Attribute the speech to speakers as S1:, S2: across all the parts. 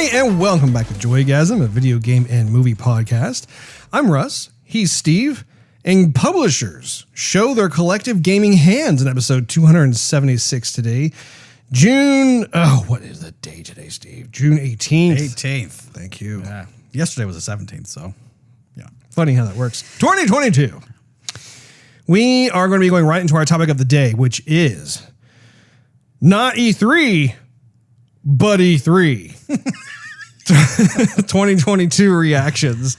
S1: Hey, and welcome back to Joygasm, a video game and movie podcast. I'm Russ, he's Steve, and publishers show their collective gaming hands in episode 276 today. What is the day today, Steve? June 18th.
S2: 18th.
S1: Thank you.
S2: Yeah. Yesterday was the 17th, so yeah.
S1: Funny how that works. 2022. We are going to be going right into our topic of the day, which is not E3, but E3. 2022 reactions.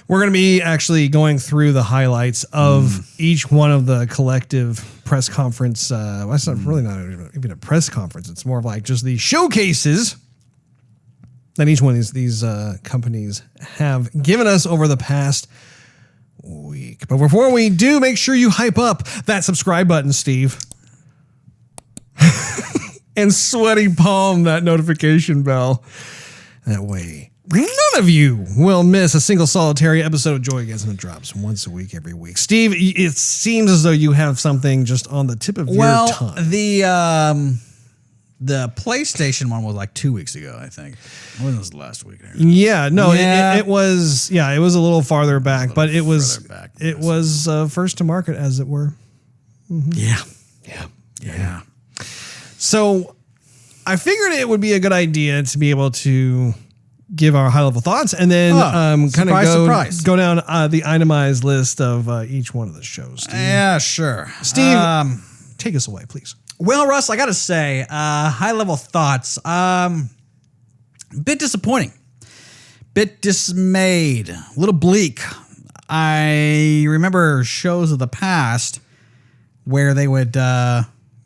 S1: We're going to be actually going through the highlights of each one of the collective press conference. Well, it's not really not even a press conference. It's more of like just the showcases that each one of these companies have given us over the past week. But before we do, make sure you hype up that subscribe button, Steve. And sweaty palm that notification bell. That way, none of you will miss a single solitary episode of Joygasm that drops once a week, every week. Steve, it seems as though you have something just on the tip of your tongue.
S2: The PlayStation one was like 2 weeks ago, I think. When was the last week?
S1: Yeah, no,
S2: Yeah.
S1: It was a little farther back, but it was
S2: back,
S1: first to market, as it were.
S2: Mm-hmm. Yeah.
S1: So I figured it would be a good idea to be able to give our high-level thoughts and then kind of go down the itemized list of each one of the shows. Steve.
S2: Yeah, sure.
S1: Steve, take us away, please.
S2: Well, Russ, I got to say, high-level thoughts. Bit disappointing. Bit dismayed. A little bleak. I remember shows of the past where they would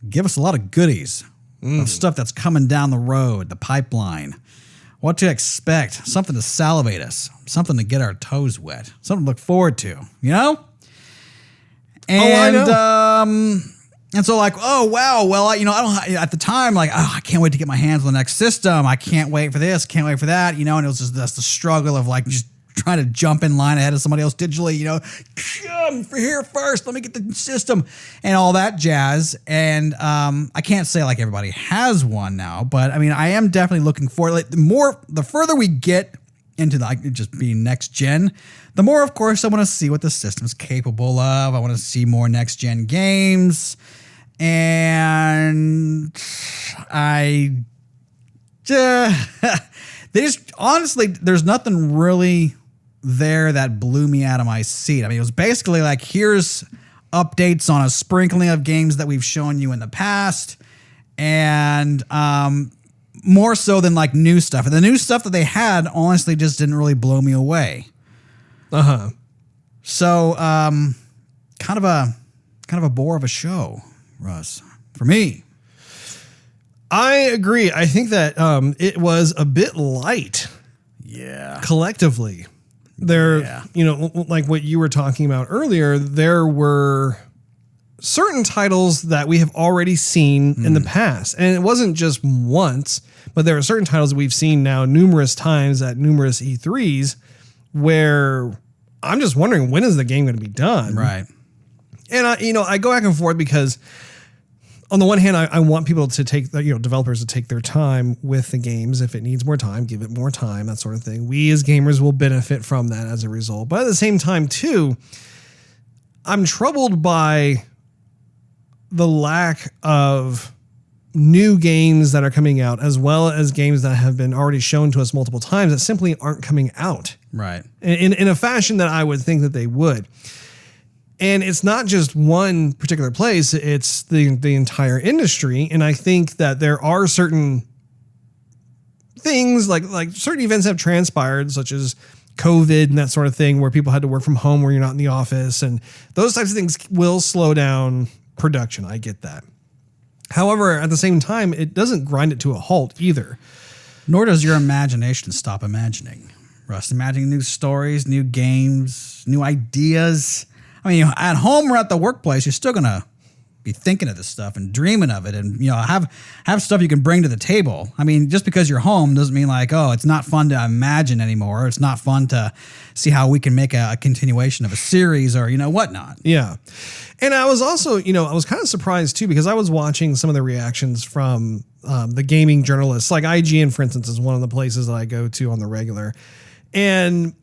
S2: give us a lot of goodies of stuff that's coming down the road, the pipeline. What to expect, something to salivate us, something to get our toes wet, something to look forward to, you know? And,
S1: I know.
S2: And so like, oh, wow, well, I don't, at the time, like, oh, I can't wait to get my hands on the next system. I can't wait for this, can't wait for that, and it was just that's the struggle of like just trying to jump in line ahead of somebody else digitally, I'm for here first, let me get the system and all that jazz. And I can't say like everybody has one now, but I mean, I am definitely looking for like the further we get into like just being next gen, the more, of course, I want to see what the system's capable of. I want to see more next gen games. And honestly, there's nothing really there that blew me out of my seat. I mean, it was basically like, here's updates on a sprinkling of games that we've shown you in the past, and more so than like new stuff. And the new stuff that they had, honestly, just didn't really blow me away. So, kind of a bore of a show, Russ, for me.
S1: I agree. I think that it was a bit light.
S2: Yeah.
S1: Collectively. Like what you were talking about earlier, there were certain titles that we have already seen in the past. And it wasn't just once, but there are certain titles that we've seen now numerous times at numerous E3s where I'm just wondering, when is the game going to be done?
S2: Right.
S1: And I go back and forth because on the one hand, I want people to take, developers to take their time with the games. If it needs more time, give it more time, that sort of thing. We as gamers will benefit from that as a result. But at the same time, too, I'm troubled by the lack of new games that are coming out, as well as games that have been already shown to us multiple times that simply aren't coming out.
S2: Right.
S1: In a fashion that I would think that they would. And it's not just one particular place, it's the entire industry. And I think that there are certain things like certain events have transpired, such as COVID and that sort of thing, where people had to work from home where you're not in the office. And those types of things will slow down production. I get that. However, at the same time, it doesn't grind it to a halt either.
S2: Nor does your imagination stop imagining. Russ, imagining new stories, new games, new ideas. I mean, at home or at the workplace, you're still going to be thinking of this stuff and dreaming of it, and have stuff you can bring to the table. I mean, just because you're home doesn't mean like, oh, it's not fun to imagine anymore. It's not fun to see how we can make a continuation of a series or whatnot.
S1: Yeah. And I was also, I was kind of surprised too, because I was watching some of the reactions from the gaming journalists. Like IGN, for instance, is one of the places that I go to on the regular. And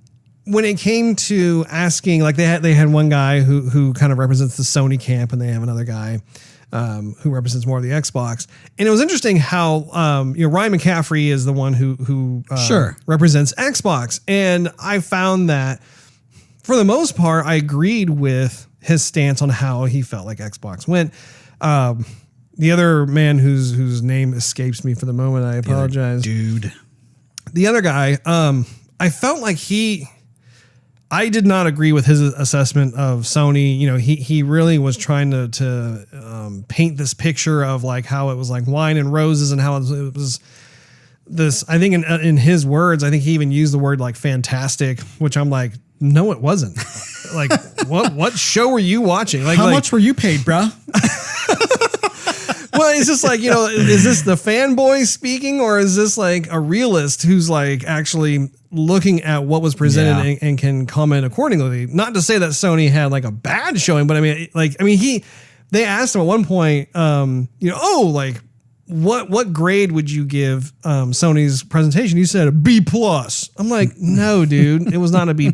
S1: when it came to asking, like they had one guy who kind of represents the Sony camp, and they have another guy who represents more of the Xbox. And it was interesting how Ryan McCaffrey is the one who represents Xbox, and I found that for the most part I agreed with his stance on how he felt like Xbox went. The other man whose name escapes me for the moment, I apologize. The other guy, I felt like I did not agree with his assessment of Sony. He really was trying to paint this picture of like how it was like wine and roses, and how it was this. I think in his words, I think he even used the word like fantastic, which I'm like, no, it wasn't. Like, what show were you watching? Like,
S2: how much were you paid, bruh?
S1: Well, it's just like, is this the fanboy speaking, or is this like a realist who's like actually looking at what was presented and can comment accordingly? Not to say that Sony had like a bad showing, but they asked him at one point, what grade would you give Sony's presentation? You said a B+. I'm like, no, dude, it was not a B+.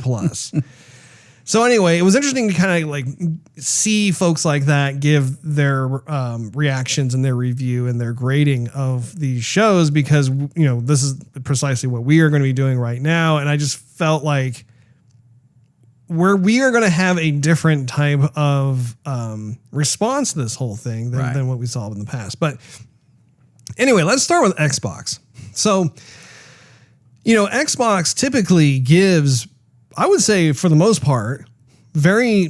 S1: So anyway, it was interesting to kind of like see folks like that give their reactions and their review and their grading of these shows, because, this is precisely what we are going to be doing right now. And I just felt like we are going to have a different type of response to this whole thing than what we saw in the past. But anyway, let's start with Xbox. So, Xbox typically gives, I would say for the most part, very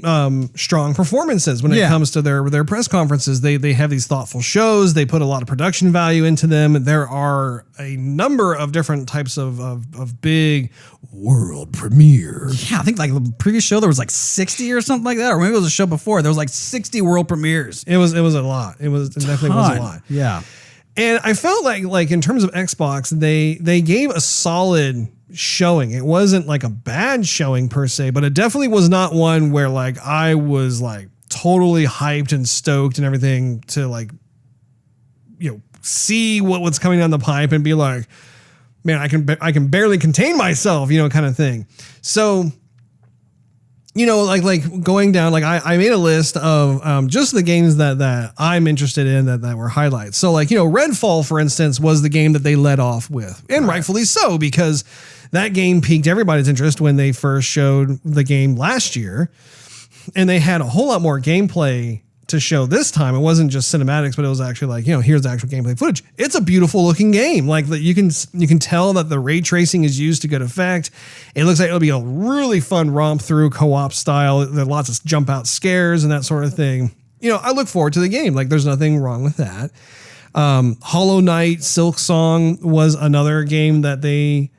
S1: strong performances when it comes to their press conferences. They have these thoughtful shows. They put a lot of production value into them. There are a number of different types of big world premieres.
S2: Yeah, I think like the previous show there was like 60 or something like that, or maybe it was a show before. There was like 60 world premieres.
S1: It was a lot. It definitely was a lot.
S2: Yeah.
S1: And I felt like in terms of Xbox, they gave a solid showing. It wasn't like a bad showing per se, but it definitely was not one where like I was like totally hyped and stoked and everything to like, see what was coming down the pipe and be like, man, I can barely contain myself, kind of thing. So, like going down, like I made a list of just the games that I'm interested in that were highlights. So like, Redfall, for instance, was the game that they led off with, and rightfully so, because that game piqued everybody's interest when they first showed the game last year, and they had a whole lot more gameplay to show this time. It wasn't just cinematics, but it was actually like, here's the actual gameplay footage. It's a beautiful looking game. Like you can tell that the ray tracing is used to good effect. It looks like it'll be a really fun romp through co-op style. There are lots of jump out scares and that sort of thing. I look forward to the game. Like there's nothing wrong with that. Hollow Knight, Silksong was another game that they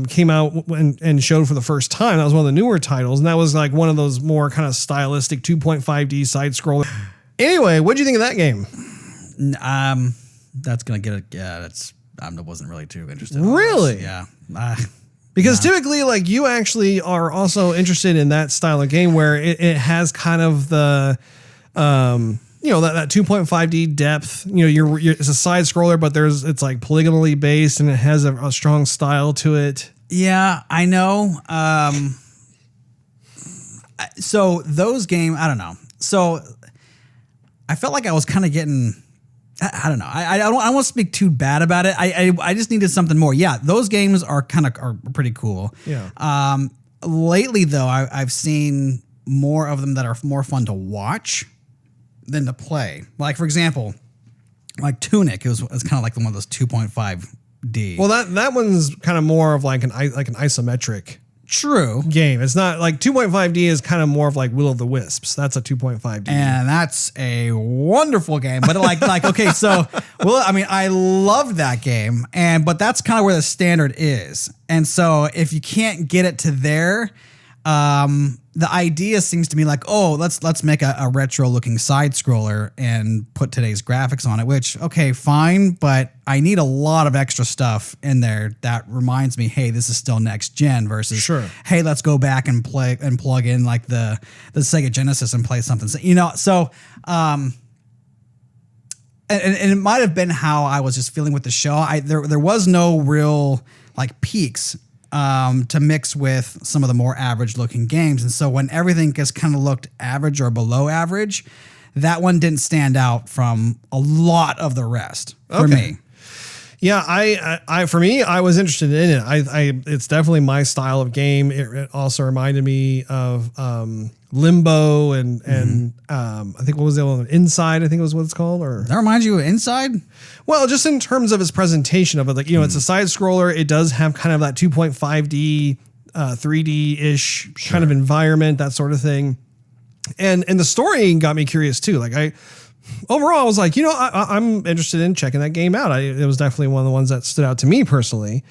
S1: came out and showed for the first time. That was one of the newer titles, and that was like one of those more kind of stylistic 2.5D side scroller. Anyway, what do you think of that game?
S2: That's gonna get it. Yeah, I wasn't really too interested.
S1: Really?
S2: Yeah.
S1: Because typically, like you actually are also interested in that style of game where it has kind of the that 2.5D depth, it's a side scroller, but it's like polygonally based and it has a strong style to it.
S2: Yeah, I know. So those games, I don't know. So I felt like I was kind of getting, I don't know. I don't want to speak too bad about it. I just needed something more. Yeah, those games are pretty cool.
S1: Yeah.
S2: Lately though, I've seen more of them that are more fun to watch than to play. Like for example, like Tunic, it was kind of like one of those 2.5D.
S1: Well, that one's kind of more of like an isometric
S2: true
S1: game. It's not like 2.5D is kind of more of like Will of the Wisps. That's a 2.5D.
S2: And that's a wonderful game. But like okay, so I love that game, but that's kind of where the standard is. And so if you can't get it to there, the idea seems to me like, oh, let's make a retro looking side scroller and put today's graphics on it, which, okay, fine, but I need a lot of extra stuff in there that reminds me, hey, this is still next gen versus,
S1: Sure.
S2: hey, let's go back and play and plug in like the Sega Genesis and play something, so and it might have been how I was just feeling with the show. There was no real like peaks to mix with some of the more average looking games. And so when everything just kind of looked average or below average, that one didn't stand out from a lot of the rest for me.
S1: Yeah, I for me, I was interested in it. It's definitely my style of game. It also reminded me of Limbo and I think what was the other one? Inside, I think was what it's called. Or
S2: that reminds you of Inside?
S1: Well, just in terms of its presentation of it, like, it's a side scroller. It does have kind of that 2.5D, 3D-ish kind of environment, that sort of thing. And the story got me curious too. Like overall, I was like, I'm interested in checking that game out. It was definitely one of the ones that stood out to me personally.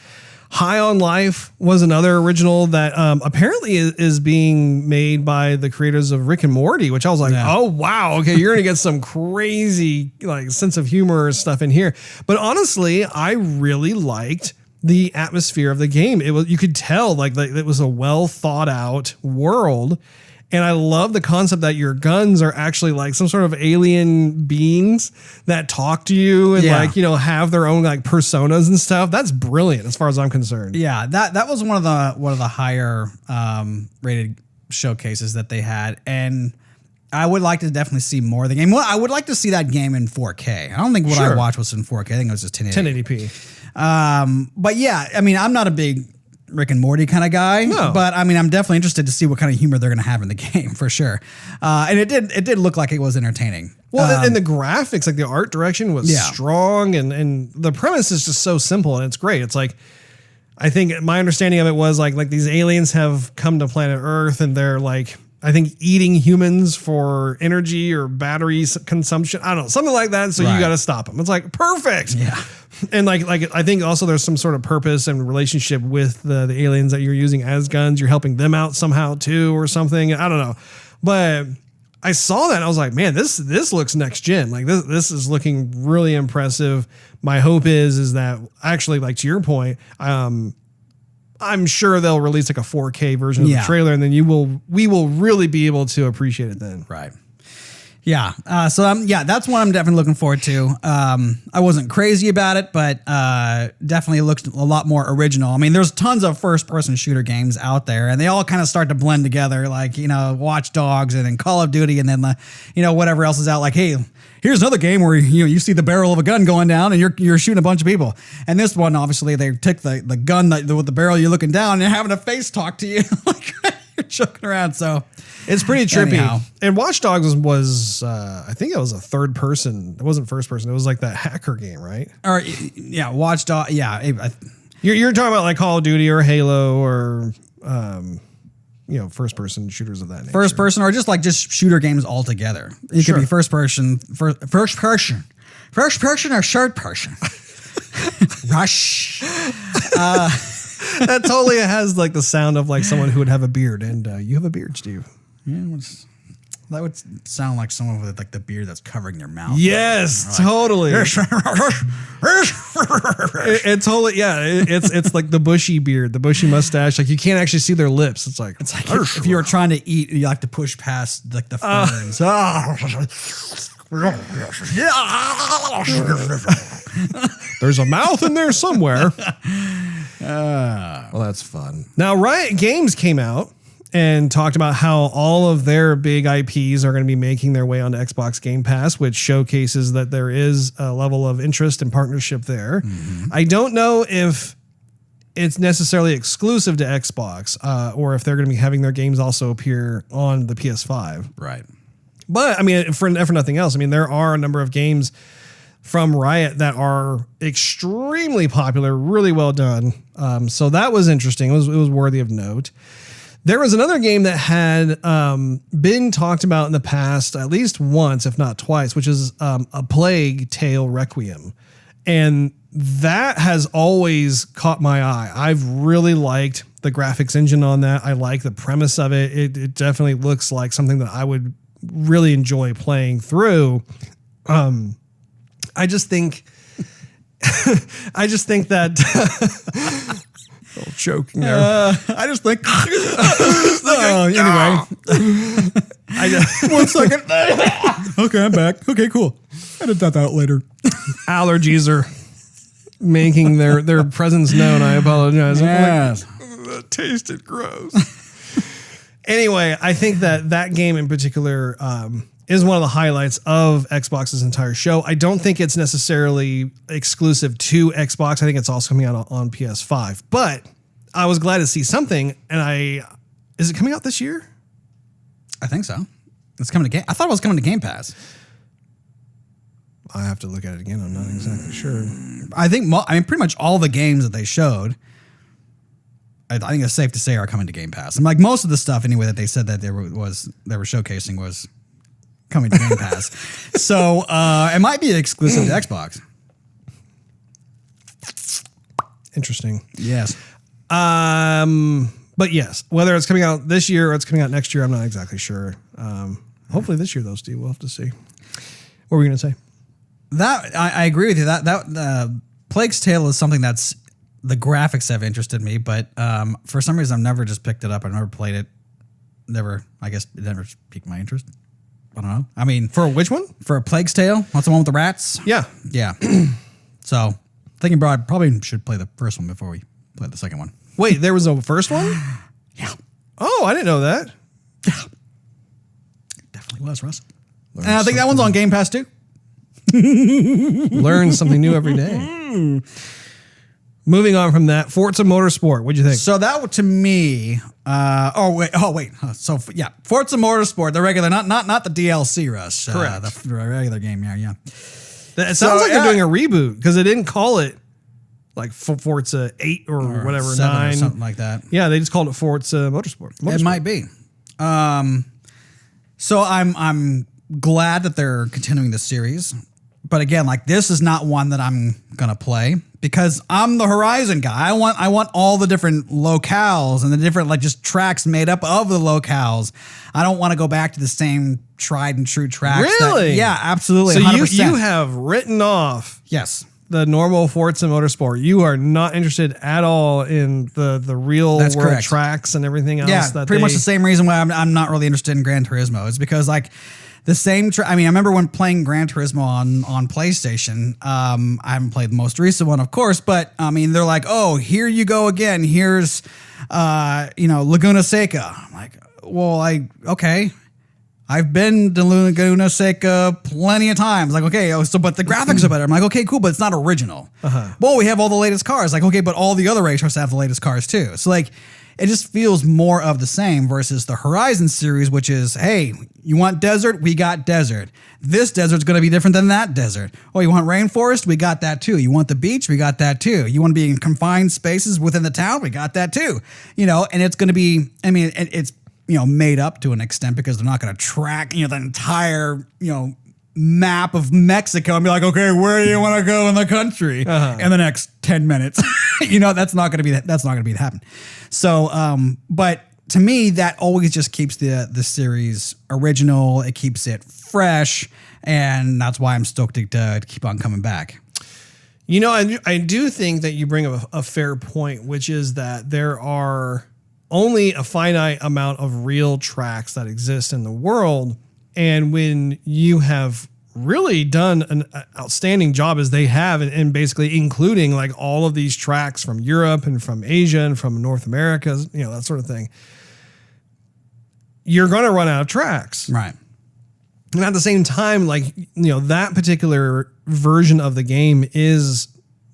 S1: High on Life was another original that apparently is being made by the creators of Rick and Morty, which I was like, oh, wow. Okay, you're going to get some crazy like sense of humor stuff in here. But honestly, I really liked the atmosphere of the game. You could tell like it was a well thought out world. And I love the concept that your guns are actually like some sort of alien beings that talk to you and have their own like personas and stuff. That's brilliant as far as I'm concerned.
S2: Yeah, that was one of the higher rated showcases that they had, and I would like to definitely see more of the game. Well, I would like to see that game in 4K. I don't think what I watched was in 4K. I think it was just
S1: 1080p.
S2: But yeah, I mean, I'm not a big Rick and Morty kind of guy, but I mean, I'm definitely interested to see what kind of humor they're going to have in the game for sure. And it did look like it was entertaining.
S1: Well, and the graphics, like the art direction was strong, and the premise is just so simple and it's great. It's like, I think my understanding of it was like these aliens have come to planet Earth and they're like, I think eating humans for energy or battery consumption. I don't know, something like that. So you got to stop them. It's like perfect.
S2: Yeah.
S1: And like I think also there's some sort of purpose and relationship with the aliens that you're using as guns. You're helping them out somehow too, or something. I don't know, but I saw that and I was like, man, this looks next gen. Like this is looking really impressive. My hope is that actually, like to your point, I'm sure they'll release like a 4K version of the trailer, and then we will really be able to appreciate it then.
S2: Right. Yeah. So that's one I'm definitely looking forward to. I wasn't crazy about it, but definitely looked a lot more original. I mean, there's tons of first-person shooter games out there, and they all kind of start to blend together, like Watch Dogs and then Call of Duty, and then whatever else is out. Like, hey, here's another game where you see the barrel of a gun going down and you're shooting a bunch of people. And this one, obviously, they took the gun with the barrel, you're looking down and they're having a face talk to you, like you're joking around. So
S1: it's pretty trippy. Anyhow. And Watch Dogs was I think it was a third person. It wasn't first person. It was like that hacker game, right?
S2: Or Watch Dogs. Yeah,
S1: you're talking about like Call of Duty or Halo or first person shooters of that nature.
S2: First person or just shooter games altogether. It could be first person or third person. Rush.
S1: That totally has like the sound of like someone who would have a beard, and you have a beard, Steve.
S2: Yeah, that would sound like someone with like the beard that's covering their mouth.
S1: Yes, totally. It totally, it's like the bushy beard, the bushy mustache. Like you can't actually see their lips. It's like
S2: if you were trying to eat, you like to push past like the ferns.
S1: There's a mouth in there somewhere. Well, that's fun. Now, Riot Games came out and talked about how all of their big IPs are going to be making their way onto Xbox Game Pass, which showcases that there is a level of interest and partnership there. Mm-hmm. I don't know if it's necessarily exclusive to Xbox or if they're going to be having their games also appear on the PS5.
S2: Right.
S1: But I mean, for nothing else, I mean, there are a number of games from Riot that are extremely popular, really well done. So that was interesting. It was worthy of note. There was another game that had been talked about in the past, at least once, if not twice, which is A Plague Tale Requiem. And that has always caught my eye. I've really liked the graphics engine on that. I like the premise of it. It definitely looks like something that I would really enjoy playing through. I just think that choking there.
S2: I just think.
S1: Anyway,
S2: 1 second. Okay, I'm back. Okay, cool. Edit that out later.
S1: Allergies are making their presence known. I apologize.
S2: Yes.
S1: That tasted gross. Anyway, I think that game in particular is one of the highlights of Xbox's entire show. I don't think it's necessarily exclusive to Xbox. I think it's also coming out on PS5. But I was glad to see something. And is it coming out this year?
S2: I think so. It's coming to Game. I thought it was coming to Game Pass.
S1: I have to look at it again. I'm not exactly sure.
S2: I think pretty much all the games that they showed, I think it's safe to say, are coming to Game Pass. And like most of the stuff anyway that they said that they were showcasing was coming to Game Pass. So it might be exclusive to Xbox.
S1: Interesting.
S2: Yes.
S1: But yes, whether it's coming out this year or it's coming out next year, I'm not exactly sure. Hopefully this year though, Steve. We'll have to see. What were we going to say?
S2: That I agree with you. That Plague's Tale is something that's the graphics have interested me, but for some reason I've never just picked it up. I've never played it. I guess it never piqued my interest. I don't know. I mean,
S1: For which one?
S2: for a Plague's Tale, what's the one with the rats?
S1: Yeah.
S2: Yeah. So thinking probably should play the first one before we play the second one.
S1: Wait, there was a first one?
S2: Yeah.
S1: Oh, I didn't know that.
S2: Definitely was, Russ. And I think that one's on Game Pass too.
S1: Learn something new every day. Moving on from that, Forza Motorsport. What'd you think?
S2: So that to me, Forza Motorsport, the regular, not the DLC, Russ.
S1: Correct.
S2: The regular game, yeah.
S1: It sounds like they're doing a reboot because they didn't call it like Forza 8 or whatever,
S2: 7
S1: 9.
S2: or something like that.
S1: Yeah, they just called it Forza Motorsport.
S2: It might be. So I'm glad that they're continuing the series. But again, like this is not one that I'm gonna play because I'm the Horizon guy. I want all the different locales and the different like just tracks made up of the locales. I don't want to go back to the same tried and true tracks.
S1: Really?
S2: Yeah, absolutely.
S1: So
S2: 100%.
S1: you have written off
S2: Yes.
S1: the normal Forza Motorsport. You are not interested at all in the real
S2: That's
S1: world
S2: correct.
S1: tracks and everything else.
S2: Yeah, pretty much the same reason why I'm not really interested in Gran Turismo. It's because like the same. I remember when playing Gran Turismo on PlayStation. I haven't played the most recent one, of course, but I mean they're like, oh, here you go again. Here's Laguna Seca. I'm like, well, okay. I've been to Laguna Seca plenty of times. Like, okay, but the graphics are better. I'm like, okay, cool, but it's not original. Well, we have all the latest cars. Like, okay, but all the other race cars have the latest cars too. So like, it just feels more of the same versus the Horizon series, which is, hey, you want desert? We got desert. This desert's going to be different than that desert. Oh, you want rainforest? We got that too. You want the beach? We got that too. You want to be in confined spaces within the town? We got that too. And it's going to be, it's made up to an extent because they're not going to track, the entire, map of Mexico and be like, okay, where do you want to go in the country in the next 10 minutes? That's not going to be happening. So, but to me, that always just keeps the series original. It keeps it fresh. And that's why I'm stoked to keep on coming back.
S1: I do think that you bring up a fair point, which is that there are only a finite amount of real tracks that exist in the world. And when you have really done an outstanding job as they have, and basically including like all of these tracks from Europe and from Asia and from North America, that sort of thing, you're going to run out of tracks.
S2: Right.
S1: And at the same time, that particular version of the game is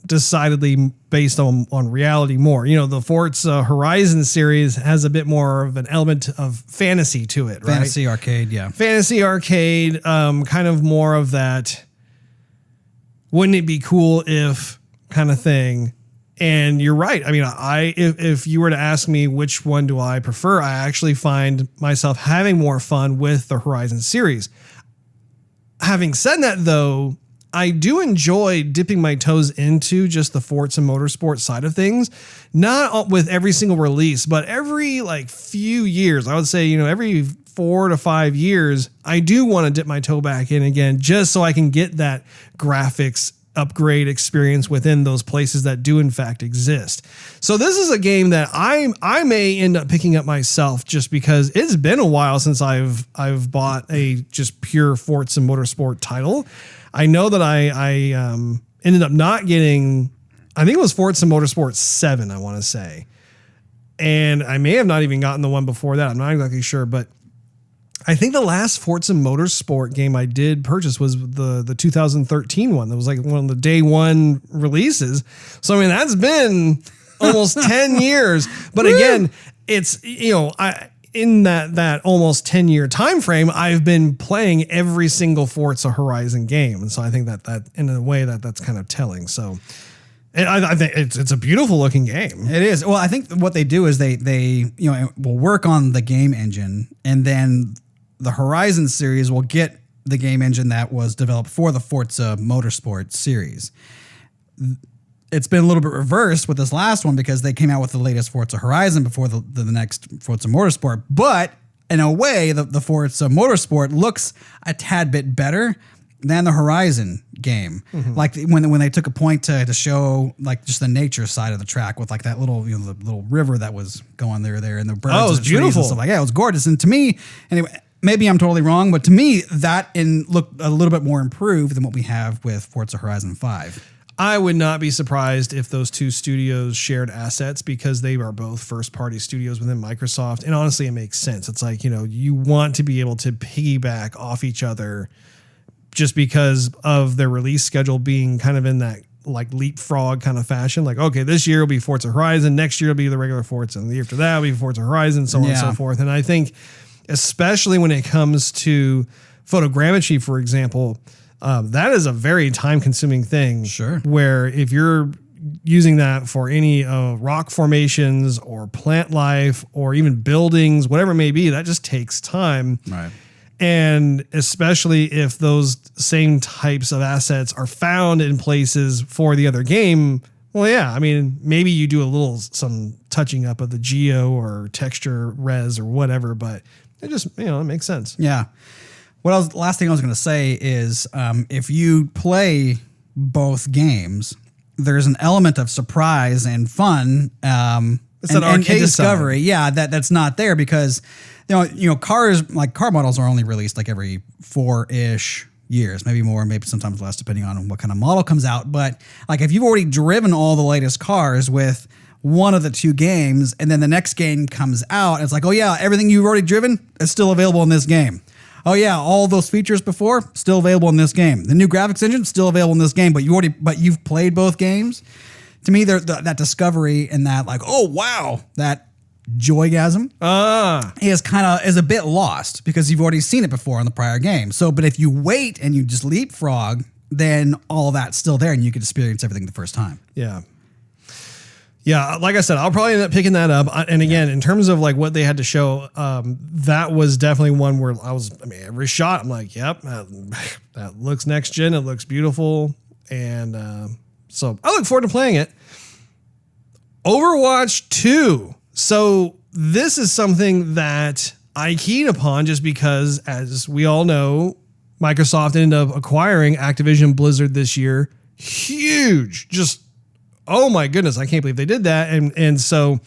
S1: decidedly based on reality more. The Forza Horizon series has a bit more of an element of fantasy to it, right?
S2: Fantasy arcade, yeah.
S1: Fantasy arcade, kind of more of that, wouldn't it be cool if kind of thing. And you're right. If you were to ask me which one do I prefer, I actually find myself having more fun with the Horizon series. Having said that, though, I do enjoy dipping my toes into just the Forza Motorsport side of things, not with every single release, but every like few years. I would say, every 4 to 5 years, I do want to dip my toe back in again, just so I can get that graphics upgrade experience within those places that do in fact exist. So this is a game that I may end up picking up myself, just because it's been a while since I've bought a just pure Forza Motorsport title. I know that I ended up not getting, I think it was Forza Motorsport 7, I want to say. And I may have not even gotten the one before that. I'm not exactly sure, but I think the last Forza Motorsport game I did purchase was the 2013 one. That was like one of the day one releases. So, I mean, that's been almost 10 years. But again, it's, in that almost 10-year time frame, I've been playing every single Forza Horizon game. And so I think that in a way that's kind of telling. So I think it's a beautiful looking game.
S2: It is. Well, I think what they do is they will work on the game engine, and then the Horizon series will get the game engine that was developed for the Forza Motorsport series. It's been a little bit reversed with this last one because they came out with the latest Forza Horizon before the next Forza Motorsport. But in a way, the Forza Motorsport looks a tad bit better than the Horizon game. Mm-hmm. Like when they took a point to show like just the nature side of the track with like that little the little river that was going there and the birds.
S1: Oh, it was
S2: and the trees
S1: beautiful.
S2: And stuff like it was gorgeous. And to me, anyway. Maybe I'm totally wrong, but to me, that looked a little bit more improved than what we have with Forza Horizon 5.
S1: I would not be surprised if those two studios shared assets, because they are both first-party studios within Microsoft. And honestly, it makes sense. It's like, you want to be able to piggyback off each other just because of their release schedule being kind of in that like leapfrog kind of fashion. Like, okay, this year will be Forza Horizon, next year will be the regular Forza, and the year after that will be Forza Horizon, so on and so forth. And I think, especially when it comes to photogrammetry, for example, that is a very time-consuming thing.
S2: Sure.
S1: Where if you're using that for any rock formations or plant life or even buildings, whatever it may be, that just takes time.
S2: Right.
S1: And especially if those same types of assets are found in places for the other game, well, yeah, I mean, maybe you do some touching up of the geo or texture res or whatever, but it just, it makes sense.
S2: Yeah. Last thing I was going to say is if you play both games, there's an element of surprise and fun
S1: it's an arcade
S2: and discovery.
S1: side.
S2: Yeah, that's not there because cars, like car models, are only released like every 4-ish years, maybe more, maybe sometimes less, depending on what kind of model comes out. But like if you've already driven all the latest cars with one of the two games, and then the next game comes out, it's like, oh yeah, everything you've already driven is still available in this game. Oh yeah, all those features before still available in this game. The new graphics engine still available in this game, but you've played both games. To me, that discovery and that like, oh wow, that joygasm is a bit lost because you've already seen it before on the prior game. So, but if you wait and you just leapfrog, then all that's still there and you can experience everything the first time.
S1: Yeah. Yeah, like I said, I'll probably end up picking that up. And again, in terms of like what they had to show, that was definitely one where every shot, I'm like, yep, that looks next gen. It looks beautiful. And so I look forward to playing it. Overwatch 2. So this is something that I keyed upon just because, as we all know, Microsoft ended up acquiring Activision Blizzard this year. Huge, just oh my goodness, I can't believe they did that. And so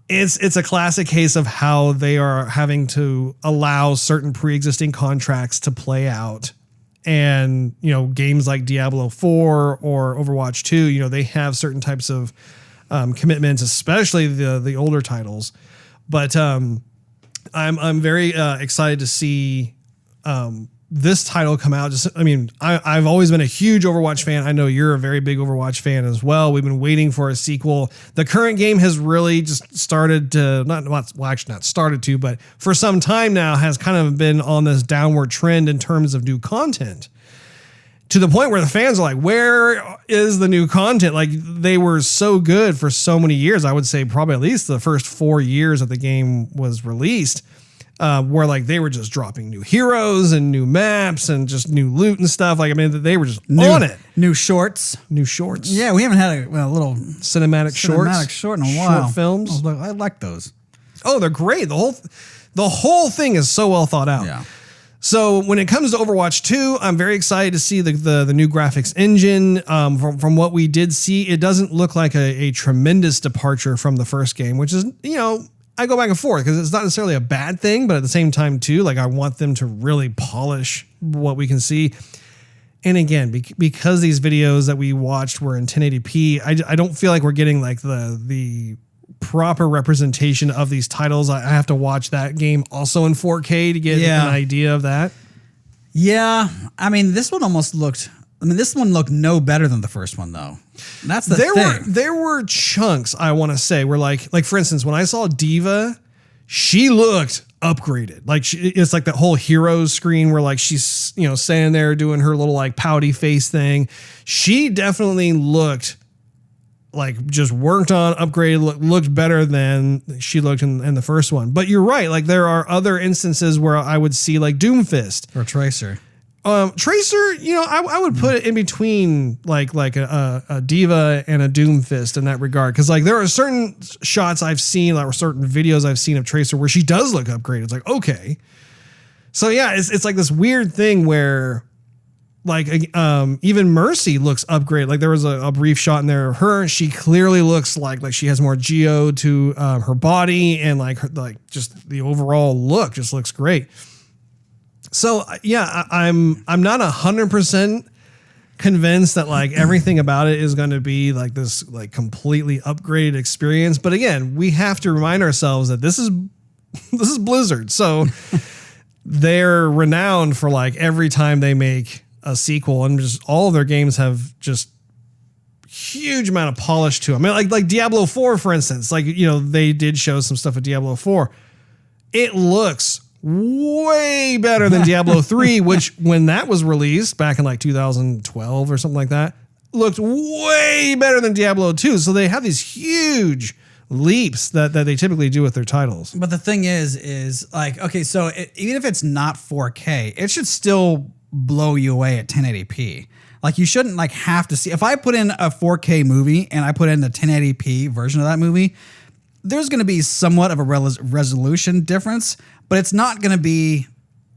S1: it's a classic case of how they are having to allow certain pre-existing contracts to play out. And, games like Diablo 4 or Overwatch 2, they have certain types of commitments, especially the older titles. But I'm very excited to see this title come out. I've always been a huge Overwatch fan. I know you're a very big Overwatch fan as well. We've been waiting for a sequel. The current game has really just started to not started to, but for some time now has kind of been on this downward trend in terms of new content, to the point where the fans are like, where is the new content? Like, they were so good for so many years. I would say probably at least the first 4 years that the game was released. where like they were just dropping new heroes and new maps and just new loot and stuff. Like, I mean, they were just on it.
S2: New shorts.
S1: Yeah,
S2: we haven't had a little
S1: cinematic short
S2: in a while.
S1: Short films.
S2: I like those.
S1: Oh, they're great. The whole thing is so well thought out.
S2: Yeah.
S1: So when it comes to Overwatch 2, I'm very excited to see the new graphics engine. From what we did see, it doesn't look like a tremendous departure from the first game, which is, I go back and forth because it's not necessarily a bad thing, but at the same time too, like I want them to really polish what we can see. And again, because these videos that we watched were in 1080p, I don't feel like we're getting like the proper representation of these titles. I have to watch that game also in 4K to get an idea of that.
S2: Yeah. I mean, this one looked no better than the first one though. That's the thing.
S1: There were chunks, I want to say, where like for instance, when I saw Diva, she looked upgraded. Like it's like that whole hero screen where like she's, standing there doing her little like pouty face thing. She definitely looked like just worked on, upgraded, looked better than she looked in the first one. But you're right. Like there are other instances where I would see like Doomfist
S2: or Tracer.
S1: Tracer, I would put it in between like a Diva and a Doomfist in that regard. Cause like there are certain shots I've seen, or certain videos I've seen of Tracer where she does look upgraded. It's like, okay. So yeah, it's like this weird thing where like, even Mercy looks upgraded. Like there was a brief shot in there of her. She clearly looks like she has more geo to her body, and like just the overall look just looks great. So yeah, I'm not 100% convinced that like everything about it is going to be like this like completely upgraded experience. But again, we have to remind ourselves that this is Blizzard. So they're renowned for like every time they make a sequel, and just all of their games have just huge amount of polish to them. I mean, like Diablo 4, for instance, like, they did show some stuff at Diablo 4. It looks way better than Diablo 3, which when that was released back in like 2012 or something like that, looked way better than Diablo 2. So they have these huge leaps that they typically do with their titles.
S2: But the thing is like, okay, so even if it's not 4K, it should still blow you away at 1080p. Like you shouldn't like have to see, if I put in a 4K movie and I put in the 1080p version of that movie, there's going to be somewhat of a resolution difference, but it's not going to be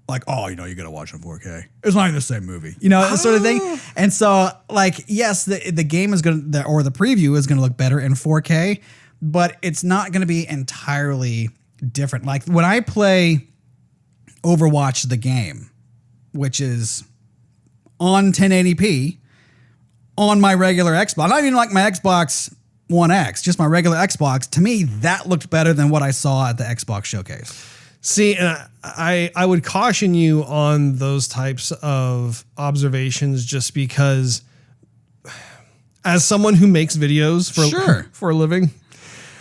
S2: like, oh, you got to watch it in 4K. It's not even the same movie, sort of thing. And so like, yes, the game is going to, or the preview is going to look better in 4K, but it's not going to be entirely different. Like when I play Overwatch, the game, which is on 1080p on my regular Xbox, not even like my Xbox One X, just my regular Xbox. To me, that looked better than what I saw at the Xbox showcase.
S1: See, and I would caution you on those types of observations just because as someone who makes videos for a living,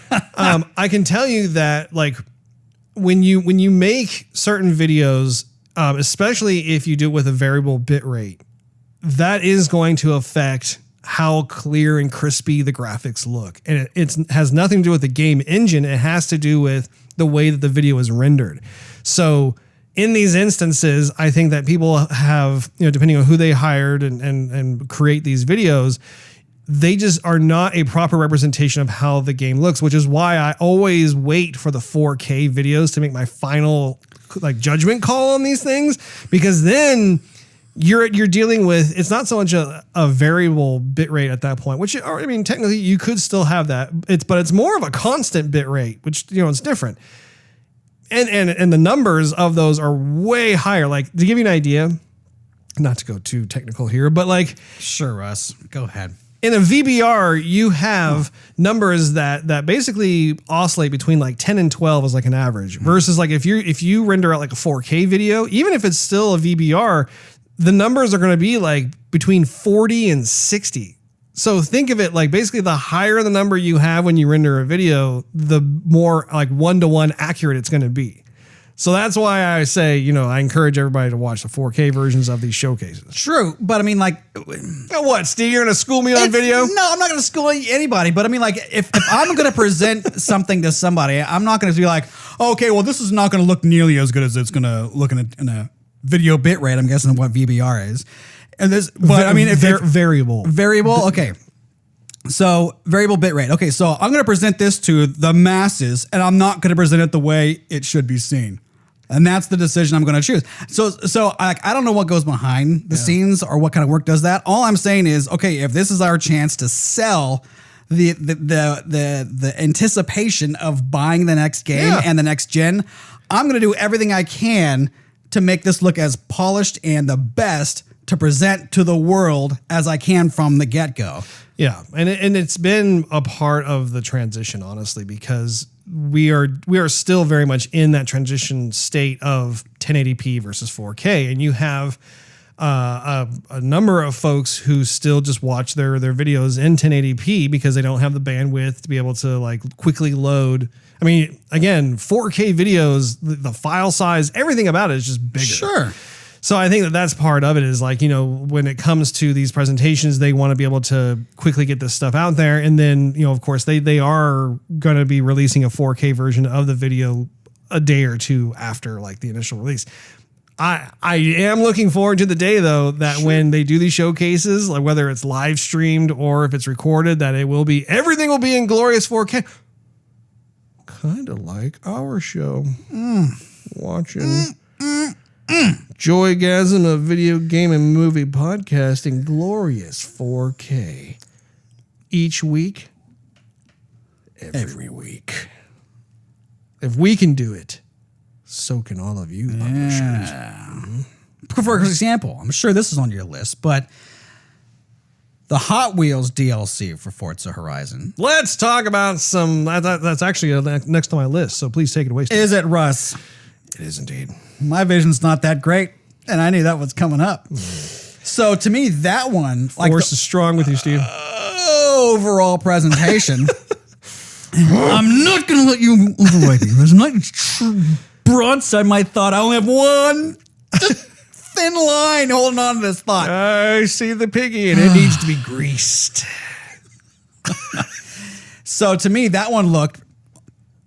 S1: I can tell you that like when you make certain videos, especially if you do it with a variable bit rate, that is going to affect how clear and crispy the graphics look. And it has nothing to do with the game engine. It has to do with the way that the video is rendered. So in these instances, I think that people have, depending on who they hired and create these videos, they just are not a proper representation of how the game looks, which is why I always wait for the 4K videos to make my final like judgment call on these things, because then you're dealing with, it's not so much a variable bit rate at that point, which, I mean, technically you could still have that. But it's more of a constant bit rate, which, it's different. And the numbers of those are way higher. Like to give you an idea, not to go too technical here, but like,
S2: sure, Russ, go ahead.
S1: In a VBR, you have numbers that basically oscillate between like 10 and 12 as like an average, versus like if you render out like a 4K video, even if it's still a VBR, the numbers are going to be like between 40 and 60. So think of it like basically the higher the number you have when you render a video, the more like 1-to-1 accurate it's going to be. So that's why I say, I encourage everybody to watch the 4K versions of these showcases.
S2: True, but I mean, like,
S1: What, Steve? You're gonna school me on video?
S2: No, I'm not gonna school anybody. But I mean, like, if I'm gonna present something to somebody, I'm not gonna be like, okay, well, this is not gonna look nearly as good as it's gonna look in a video bit rate. I'm guessing what VBR is, and this. But I mean, if
S1: variable,
S2: okay. So variable bit rate. Okay, so I'm gonna present this to the masses, and I'm not gonna present it the way it should be seen. And that's the decision I'm going to choose. So I don't know what goes behind the scenes or what kind of work does that. All I'm saying is, okay, if this is our chance to sell the anticipation of buying the next game and the next gen, I'm going to do everything I can to make this look as polished and the best to present to the world as I can from the get-go.
S1: Yeah, and it's been a part of the transition, honestly, because we are still very much in that transition state of 1080p versus 4K, and you have a number of folks who still just watch their videos in 1080p because they don't have the bandwidth to be able to like quickly load. I mean, again, 4K videos, the file size, everything about it is just bigger.
S2: Sure.
S1: So I think that's part of it is like, when it comes to these presentations, they want to be able to quickly get this stuff out there. And then, of course, they are going to be releasing a 4K version of the video a day or two after like the initial release. I am looking forward to the day, though, that when they do these showcases, like whether it's live streamed or if it's recorded, that everything will be in glorious 4K. Kind of like our show. Watching. Joygasm, a video game and movie podcast in glorious 4K. Each week, every week. If we can do it, so can all of you publishers.
S2: For example, I'm sure this is on your list, but the Hot Wheels DLC for Forza Horizon.
S1: Let's talk about some. That's actually next on my list, so please take it away, Steve.
S2: Is it, Russ?
S1: It is indeed.
S2: My vision's not that great, and I knew that was coming up. So to me, that one, like
S1: Force is strong with you, Steve.
S2: Overall presentation. I'm not going to let you override me. There's not broadside my thought. I only have one thin line holding on to this thought.
S1: I see the piggy, and it needs to be greased.
S2: So to me, that one looked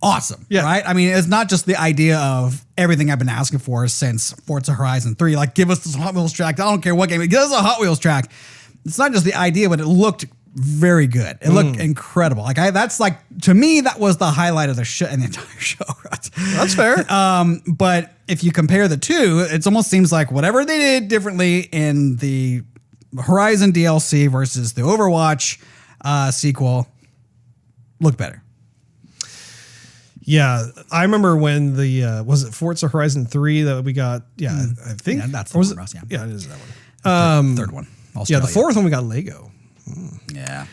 S2: awesome, right? I mean, it's not just the idea of everything I've been asking for since Forza Horizon 3. Like, give us this Hot Wheels track. I don't care what game. Give us a Hot Wheels track. It's not just the idea, but it looked very good. It looked incredible. Like, that's like, to me, that was the highlight of the show and the entire show.
S1: That's fair.
S2: But if you compare the two, it almost seems like whatever they did differently in the Horizon DLC versus the Overwatch sequel looked better.
S1: Yeah, I remember when the was it Forza Horizon 3 that we got? Yeah, I think
S2: that's the one, Ross,
S1: yeah, it is that one.
S2: Third one.
S1: Yeah, the fourth one we got Lego.
S2: Yeah,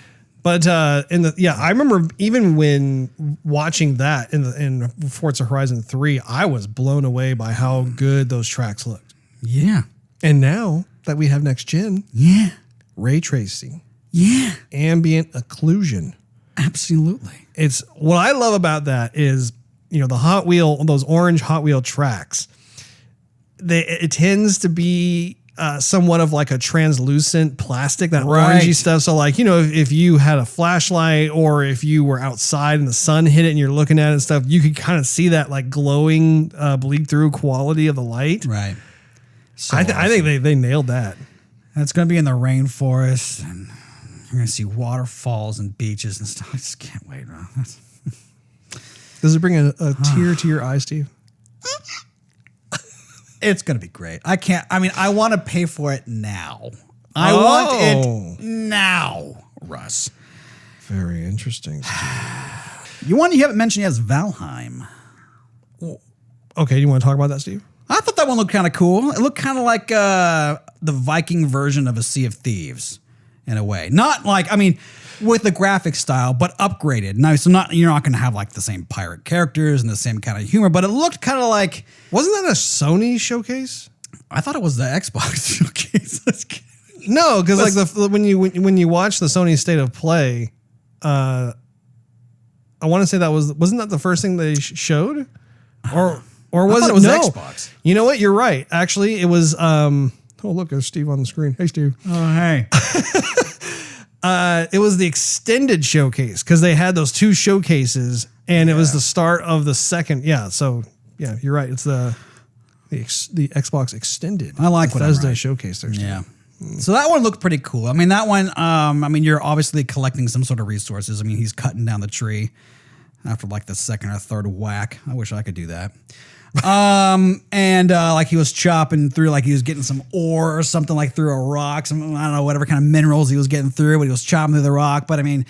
S1: but I remember even when watching that in Forza Horizon 3, I was blown away by how good those tracks looked.
S2: Yeah,
S1: and now that we have next gen, ray tracing, ambient occlusion.
S2: Absolutely.
S1: It's what I love about that is, the Hot Wheel, those orange Hot Wheel tracks, it tends to be somewhat of like a translucent plastic, that orangey stuff. So like, if you had a flashlight or if you were outside and the sun hit it and you're looking at it and stuff, you could kind of see that like glowing, bleed through quality of the light.
S2: Right. So
S1: I think they nailed that.
S2: It's going to be in the rainforest and you're going to see waterfalls and beaches and stuff. I just can't wait.
S1: Does it bring a tear to your eye, Steve?
S2: It's going to be great. I want to pay for it now. I want it now, Russ.
S1: Very interesting, Steve.
S2: One you haven't mentioned yet is Valheim.
S1: Okay, you want to talk about that, Steve?
S2: I thought that one looked kind of cool. It looked kind of like the Viking version of a Sea of Thieves. In a way, not like, with the graphic style, but upgraded. No, so you're not going to have like the same pirate characters and the same kind of humor, but it looked kind of like.
S1: Wasn't that a Sony showcase?
S2: I thought it was the Xbox showcase.
S1: No, because like when you watch the Sony State of Play, I want to say wasn't that the first thing they showed, or Or was it?
S2: It was
S1: No.
S2: Xbox.
S1: You know what? You're right. Actually, it was. Oh, look, there's Steve on the screen. Hey, Steve.
S2: Oh, hey.
S1: It was the extended showcase because they had those 2 showcases, and it was the start of the second. Yeah. So yeah, you're right. It's the Xbox extended.
S2: I like what
S1: Bethesda showcase there.
S2: Yeah. So that one looked pretty cool. I mean, that one, you're obviously collecting some sort of resources. I mean, he's cutting down the tree after like the second or third whack. I wish I could do that. Like he was chopping through, like he was getting some ore or something, like through a rock, some, I don't know, whatever kind of minerals he was getting through, but he was chopping through the rock. But I mean,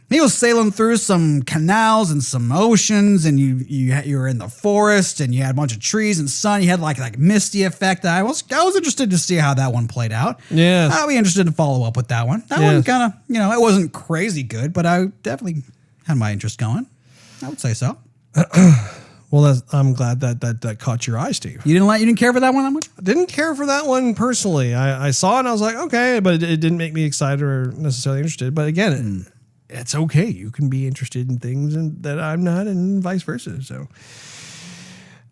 S2: he was sailing through some canals and some oceans, and you were in the forest, and you had a bunch of trees and sun. You had like misty effect. I was interested to see how that one played out.
S1: Yeah,
S2: I'll be interested to follow up with that one. That one kind of, it wasn't crazy good, but I definitely had my interest going. I would say so.
S1: Well, I'm glad that caught your eye, Steve.
S2: You didn't care for that one that much?
S1: I didn't care for that one personally. I saw it and I was like, okay, but it didn't make me excited or necessarily interested. But again, it's okay. You can be interested in things that I'm not, and vice versa. So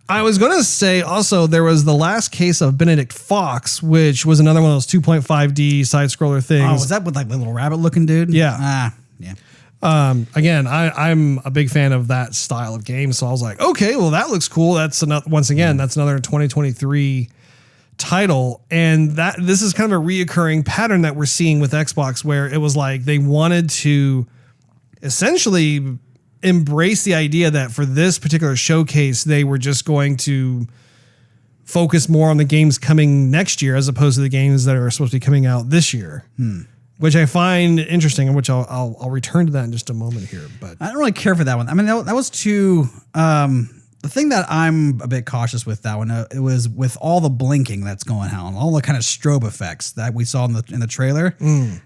S1: I was going to say also there was the last case of Benedict Fox, which was another one of those 2.5D side scroller things.
S2: Oh, was that with like the little rabbit looking dude?
S1: Yeah.
S2: Yeah.
S1: Again, I'm a big fan of that style of game. So I was like, okay, well, that looks cool. That's another 2023 title. And this is kind of a reoccurring pattern that we're seeing with Xbox, where it was like they wanted to essentially embrace the idea that for this particular showcase, they were just going to focus more on the games coming next year as opposed to the games that are supposed to be coming out this year. Which I find interesting, and which I'll return to that in just a moment here. But
S2: I don't really care for that one. I mean, that was too. The thing that I'm a bit cautious with that one, it was with all the blinking that's going on, all the kind of strobe effects that we saw in the trailer.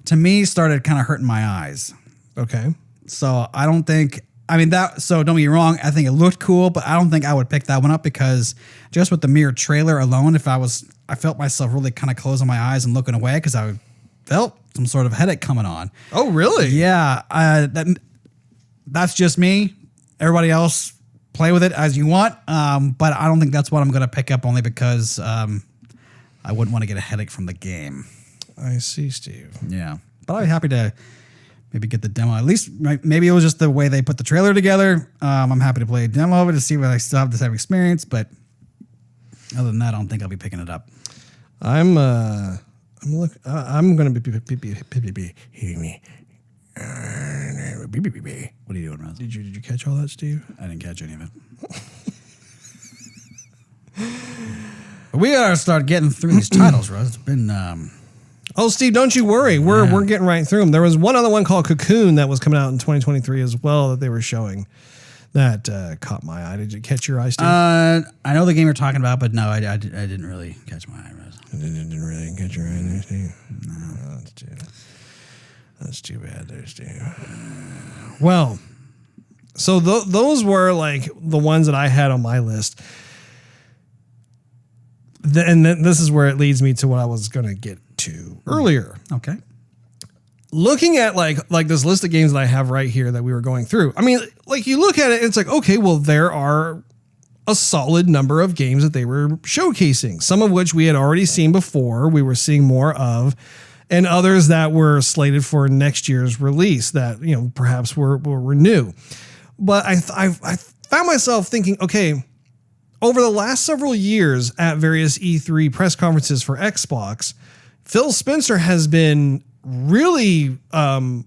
S2: To me, started kind of hurting my eyes.
S1: Okay,
S2: so I don't think. I mean that. So don't get me wrong. I think it looked cool, but I don't think I would pick that one up because just with the mere trailer alone, I felt myself really kind of closing my eyes and looking away because I felt some sort of headache coming on.
S1: Oh, really?
S2: Yeah. That's just me. Everybody else play with it as you want. But I don't think that's what I'm going to pick up, only because I wouldn't want to get a headache from the game.
S1: I see, Steve.
S2: Yeah. But I'd be happy to maybe get the demo. At least maybe it was just the way they put the trailer together. I'm happy to play a demo of it to see if I still have the same experience. But other than that, I don't think I'll be picking it up.
S1: I'm going to be.
S2: What are you doing, Russ?
S1: Did you catch all that, Steve?
S2: I didn't catch any of it. We gotta start getting through these titles, Russ. It's been.
S1: Oh, Steve, don't you worry. We're getting right through them. There was one other one called Cocoon that was coming out in 2023 as well that they were showing. That caught my eye. Did you catch your eye, Steve?
S2: I know the game you're talking about, but no, I didn't really catch my eye, Russ.
S1: Didn't really catch your eye there, Steve? No, that's too bad there, Steve. Well, so those were like the ones that I had on my list. And this is where it leads me to what I was going to get to earlier.
S2: Okay.
S1: Looking at like this list of games that I have right here that we were going through. I mean, like you look at it, it's like, okay, well, there are a solid number of games that they were showcasing, some of which we had already seen before, we were seeing more of, and others that were slated for next year's release that, perhaps were new. But I found myself thinking, okay, over the last several years at various E3 press conferences for Xbox, Phil Spencer has been really, I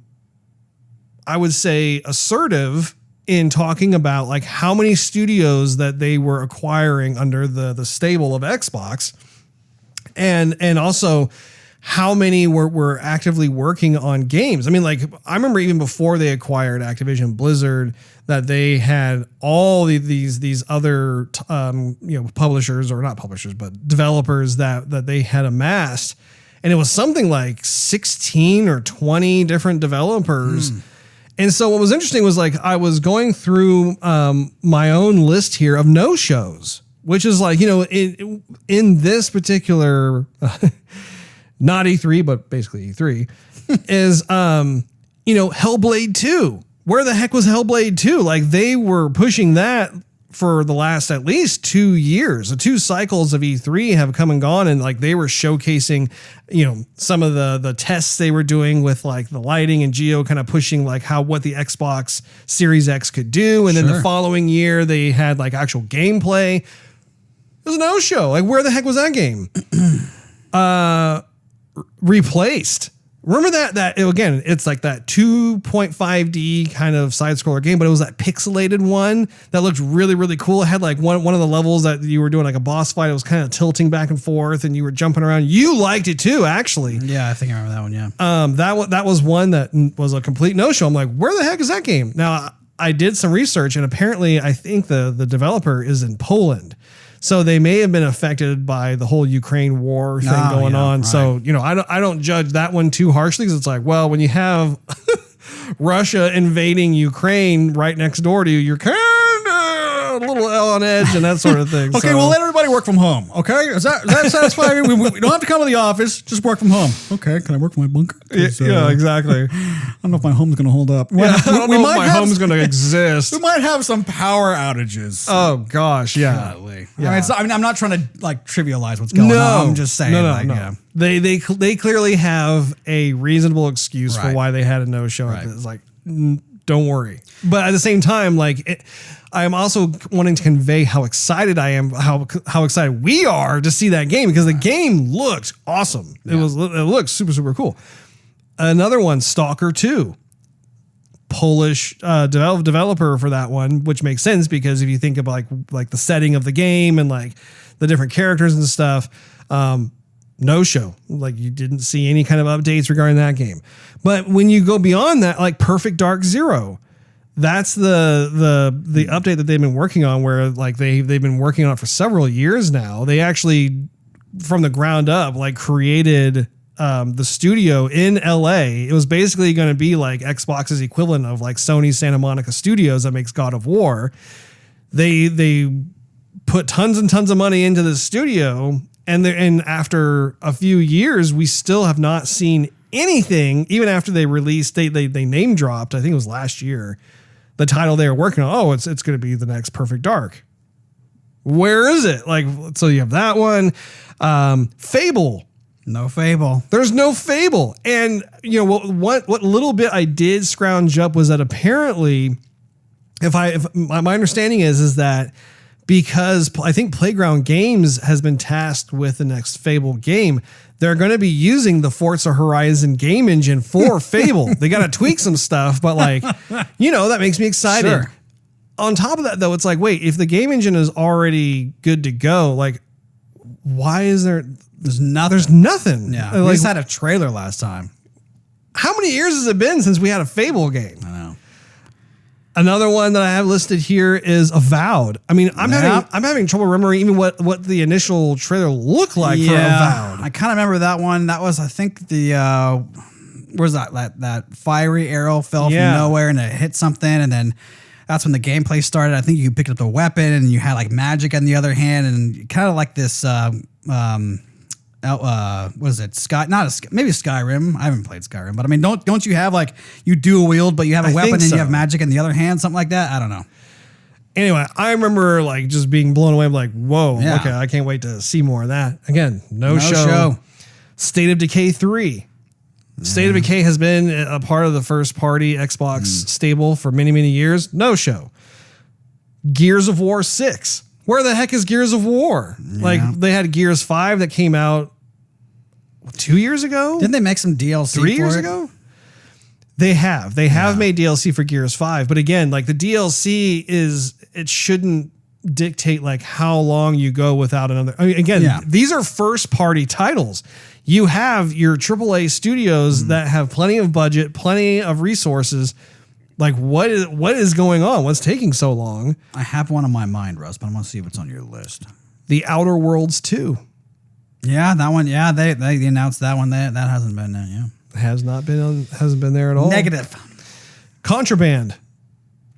S1: would say, assertive in talking about like how many studios that they were acquiring under the stable of Xbox, and also how many were actively working on games. I mean, like I remember even before they acquired Activision Blizzard that they had all these other publishers, or not publishers, but developers that they had amassed, and it was something like 16 or 20 different developers. And so what was interesting was like I was going through my own list here of no-shows, which is like, in this particular, not E3, but basically E3, is, Hellblade 2. Where the heck was Hellblade 2? Like they were pushing that for the last at least 2 years. The 2 cycles of E3 have come and gone, and like they were showcasing, some of the tests they were doing with like the lighting and geo, kind of pushing like what the Xbox Series X could do. And then the following year they had like actual gameplay. It was a no-show. Like, where the heck was that game? Replaced. Remember that again, it's like that 2.5D kind of side-scroller game, but it was that pixelated one that looked really, really cool. It had like one of the levels that you were doing like a boss fight. It was kind of tilting back and forth and you were jumping around. You liked it too, actually.
S2: Yeah, I think I remember that one, yeah.
S1: That was one that was a complete no-show. I'm like, where the heck is that game? Now, I did some research, and apparently I think the developer is in Poland. So they may have been affected by the whole Ukraine war thing going on. Right. So, I don't judge that one too harshly, because it's like, well, when you have Russia invading Ukraine right next door to you, you're kind of a little on edge and that sort of thing.
S2: Okay, well, let everybody work from home. Okay, is that satisfy you? We don't have to come to the office. Just work from home. Okay, can I work from my bunker?
S1: Yeah, exactly.
S2: I don't know if my home's going to hold up.
S1: Yeah, I don't know if my home's going to exist.
S2: We might have some power outages.
S1: Oh gosh, yeah.
S2: Golly. Yeah. I'm not trying to like trivialize what's going on. I'm just saying.
S1: No. Yeah. They clearly have a reasonable excuse for why they had a no-show. Right. It's like, don't worry. But at the same time, like, I am also wanting to convey how excited I am, how excited we are to see that game, because the game looked awesome. Yeah. It looked super, super cool. Another one, Stalker 2. Polish developer for that one, which makes sense because if you think of like the setting of the game and like the different characters and stuff, no show. Like, you didn't see any kind of updates regarding that game. But when you go beyond that, like Perfect Dark Zero, that's the update that they've been working on, where like they've been working on it for several years now. They actually, from the ground up, like created the studio in LA. It was basically going to be like Xbox's equivalent of like Sony's Santa Monica Studios that makes God of War. They put tons and tons of money into the studio, and after a few years, we still have not seen anything. Even after they released, they name dropped, I think it was last year, the title they were working on. Oh, it's going to be the next Perfect Dark. Where is it? Like, so you have that one. Fable.
S2: No Fable.
S1: There's no Fable. And what little bit I did scrounge up was that apparently, if my understanding is that because I think Playground Games has been tasked with the next Fable game, they're going to be using the Forza Horizon game engine for Fable. They got to tweak some stuff, but like, that makes me excited. Sure. On top of that, though, it's like, wait, if the game engine is already good to go, like, why is there?
S2: There's nothing.
S1: There's nothing.
S2: Yeah, we just had a trailer last time.
S1: How many years has it been since we had a Fable game?
S2: I know.
S1: Another one that I have listed here is Avowed. I mean, I'm having trouble remembering even what the initial trailer looked like for Avowed.
S2: I kind of remember that one. That was, I think, the where's that fiery arrow fell from nowhere and it hit something, and then that's when the gameplay started. I think you picked up the weapon and you had like magic on the other hand, and kind of like this what is it? Maybe Skyrim. I haven't played Skyrim, but I mean, don't you have like, you dual wield, but you have a weapon and you have magic in the other hand, something like that? I don't know.
S1: Anyway, I remember like just being blown away. I'm like, whoa, okay, I can't wait to see more of that. Again, no show. State of Decay 3. State of Decay has been a part of the first party Xbox stable for many, many years. No show. Gears of War 6. Where the heck is Gears of War? Yeah. Like, they had Gears 5 that came out 2 years ago?
S2: Didn't they make some DLC
S1: 3 years ago? They have. They have made DLC for Gears 5. But again, like, the DLC it shouldn't dictate like how long you go without another. I mean, again, these are first party titles. You have your AAA studios that have plenty of budget, plenty of resources. Like, what is going on? What's taking so long?
S2: I have one on my mind, Russ, but I want to see what's on your list.
S1: The Outer Worlds 2.
S2: Yeah, that one. Yeah, they announced that one. That hasn't been there. Yeah,
S1: hasn't been there at all.
S2: Negative.
S1: Contraband.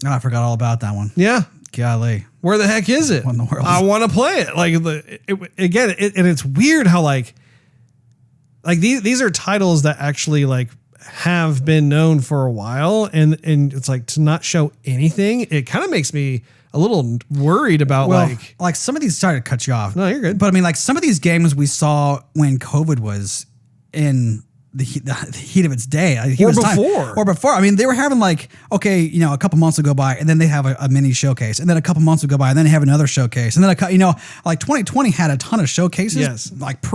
S2: Oh, I forgot all about that one.
S1: Yeah.
S2: Golly.
S1: Where the heck is it?
S2: What in the world?
S1: I want to play it. Like, and it's weird how like these are titles that actually like have been known for a while, and it's like, to not show anything, it kind of makes me a little worried about
S2: like some of these, sorry to cut you off.
S1: No, you're good.
S2: But I mean, like some of these games we saw when COVID was in the heat of its day. Or before. I mean, they were having like, okay, you know, a couple months would go by and then they have a mini showcase, and then a couple months would go by and then they have another showcase. And then, like 2020 had a ton of showcases,
S1: yes,
S2: like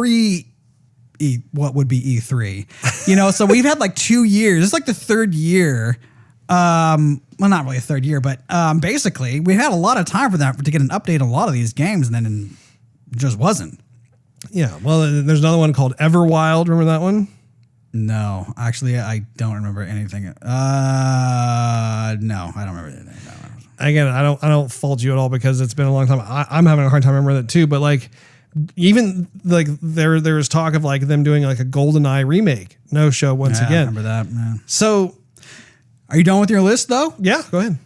S2: what would be E3, you know? So we've had like 2 years. It's like the third year. Well, not really a third year, but basically we had a lot of time for that to get an update on a lot of these games, and then it just wasn't.
S1: Yeah. Well, there's another one called Everwild. Remember that one?
S2: No, actually, I don't remember anything. No, I don't remember anything. No.
S1: Again, I don't fault you at all because it's been a long time. I'm having a hard time remembering that too. But like, even like there was talk of like them doing like a GoldenEye remake. No show once again.
S2: I remember that. Yeah.
S1: So,
S2: are you done with your list though?
S1: Yeah, go ahead.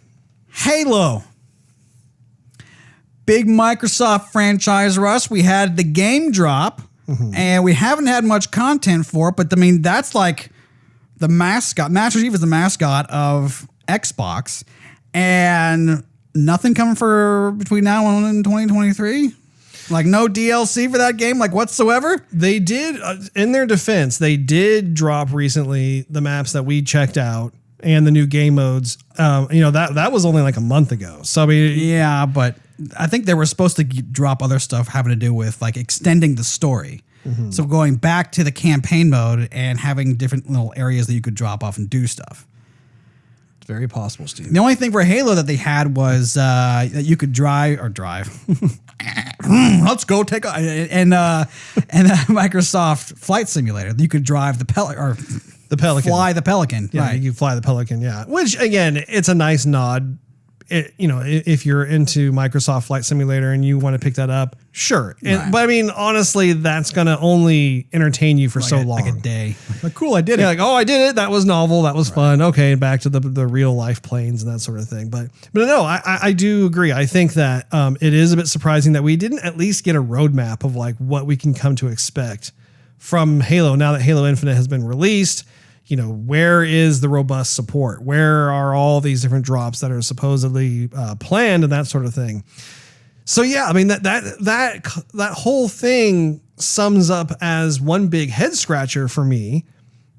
S2: Halo. Big Microsoft franchise, Russ. We had the game drop. Mm-hmm. And we haven't had much content for it, but I mean, that's like the mascot. Master Chief is the mascot of Xbox, and nothing coming for between now and 2023. Like no DLC for that game, like whatsoever.
S1: They did, in their defense, they did drop recently the maps that we checked out and the new game modes. That was only like a month ago. So I mean,
S2: yeah, but I think they were supposed to drop other stuff having to do with like extending the story. Mm-hmm. So going back to the campaign mode and having different little areas that you could drop off and do stuff.
S1: It's very possible, Steve.
S2: The only thing for Halo that they had was that you could drive. Let's go take a and Microsoft Flight Simulator. You could drive the Pelican. Fly the Pelican.
S1: Yeah, right. You fly the Pelican. Yeah, which again, it's a nice nod. If you're into Microsoft Flight Simulator and you want to pick that up, sure. Right. But I mean, honestly, that's going to only entertain you for so long.
S2: Like a day. Like, cool, I did it.
S1: Like, oh, I did it. That was novel. That was fun. Okay, back to the real life planes and that sort of thing. But no, I do agree. I think that it is a bit surprising that we didn't at least get a roadmap of like what we can come to expect from Halo now that Halo Infinite has been released. Where is the robust support? Where are all these different drops that are supposedly planned and that sort of thing? So yeah, I mean that whole thing sums up as one big head scratcher for me,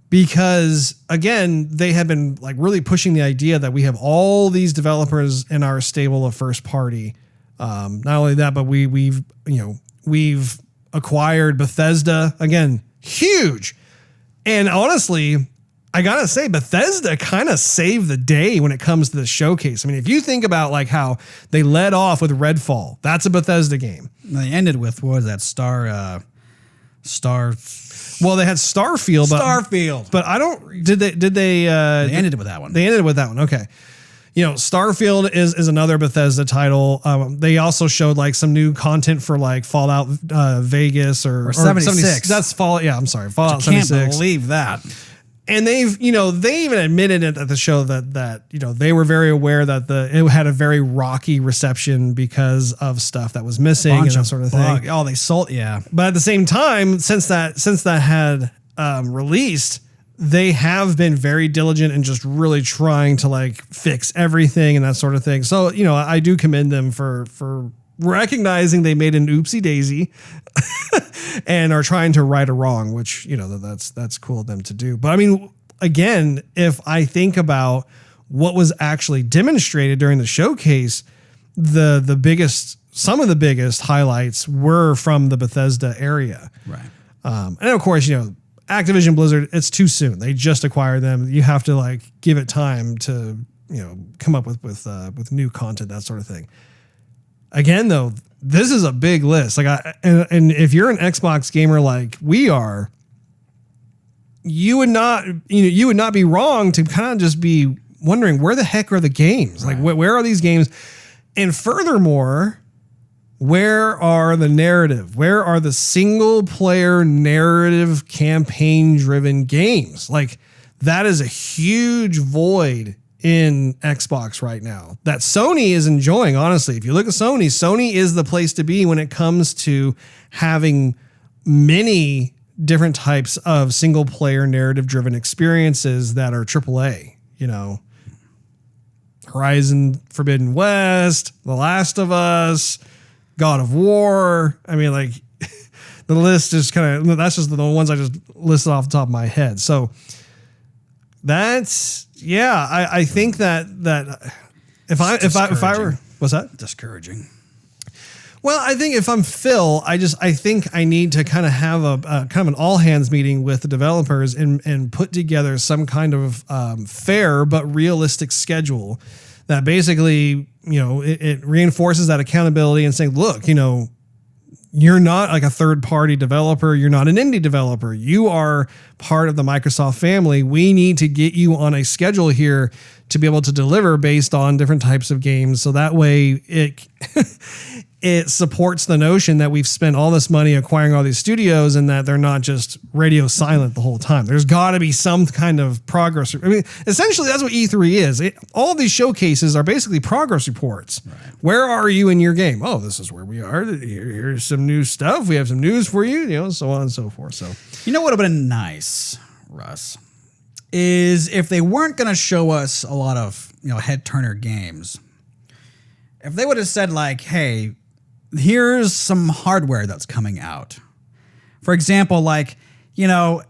S1: because again, they have been like really pushing the idea that we have all these developers in our stable of first party. Not only that, but we've acquired Bethesda, again, huge. And honestly, I gotta say, Bethesda kind of saved the day when it comes to the showcase. I mean, if you think about like how they led off with Redfall, that's a Bethesda game.
S2: They ended with, what was that, Star?
S1: Well, they had Starfield. But I don't. Did they?
S2: They ended with that one.
S1: They ended with that one. Okay. Starfield is another Bethesda title. They also showed like some new content for like Fallout Vegas or
S2: 76.
S1: That's Fallout. Yeah, I'm sorry, Fallout 76.
S2: I can't believe that.
S1: And they even admitted it at the show that they were very aware that it had a very rocky reception because of stuff that was missing and that sort of thing.
S2: Oh, they sold, yeah.
S1: But at the same time, since that had released, they have been very diligent and just really trying to like fix everything and that sort of thing. So, I do commend them for recognizing they made an oopsie daisy and are trying to right a wrong, which, that's cool of them to do. But I mean, again, if I think about what was actually demonstrated during the showcase, some of the biggest highlights were from the Bethesda area.
S2: Right.
S1: And of course, Activision Blizzard, it's too soon. They just acquired them. You have to like give it time to, come up with new content, that sort of thing. Again, though, this is a big list. Like, and if you're an Xbox gamer like we are, you would not be wrong to kind of just be wondering where the heck are the games? Right. Like, where are these games? And furthermore, where are the narrative? Where are the single player narrative campaign driven games? Like, that is a huge void in Xbox right now that Sony is enjoying. Honestly, if you look at Sony is the place to be when it comes to having many different types of single player narrative driven experiences that are AAA, Horizon Forbidden West, The Last of Us, God of War. I mean, like the list is that's just the ones I just listed off the top of my head. So that's, I think that if I were, what's that?
S2: Discouraging.
S1: Well, I think if I'm Phil, I think I need to kind of have a kind of an all hands meeting with the developers and put together some kind of fair but realistic schedule that basically, it reinforces that accountability and saying, look, you're not like a third party developer. You're not an indie developer. You are part of the Microsoft family. We need to get you on a schedule here to be able to deliver based on different types of games. So that way it supports the notion that we've spent all this money acquiring all these studios and that they're not just radio silent the whole time. There's got to be some kind of progress. I mean, essentially that's what E3 is. All of these showcases are basically progress reports. Right. Where are you in your game? Oh, this is where we are. Here's some new stuff. We have some news for you, so on and so forth. So,
S2: what would have been nice, Russ, is if they weren't going to show us a lot of, head turner games. If they would have said like, hey, here's some hardware that's coming out. For example, like, the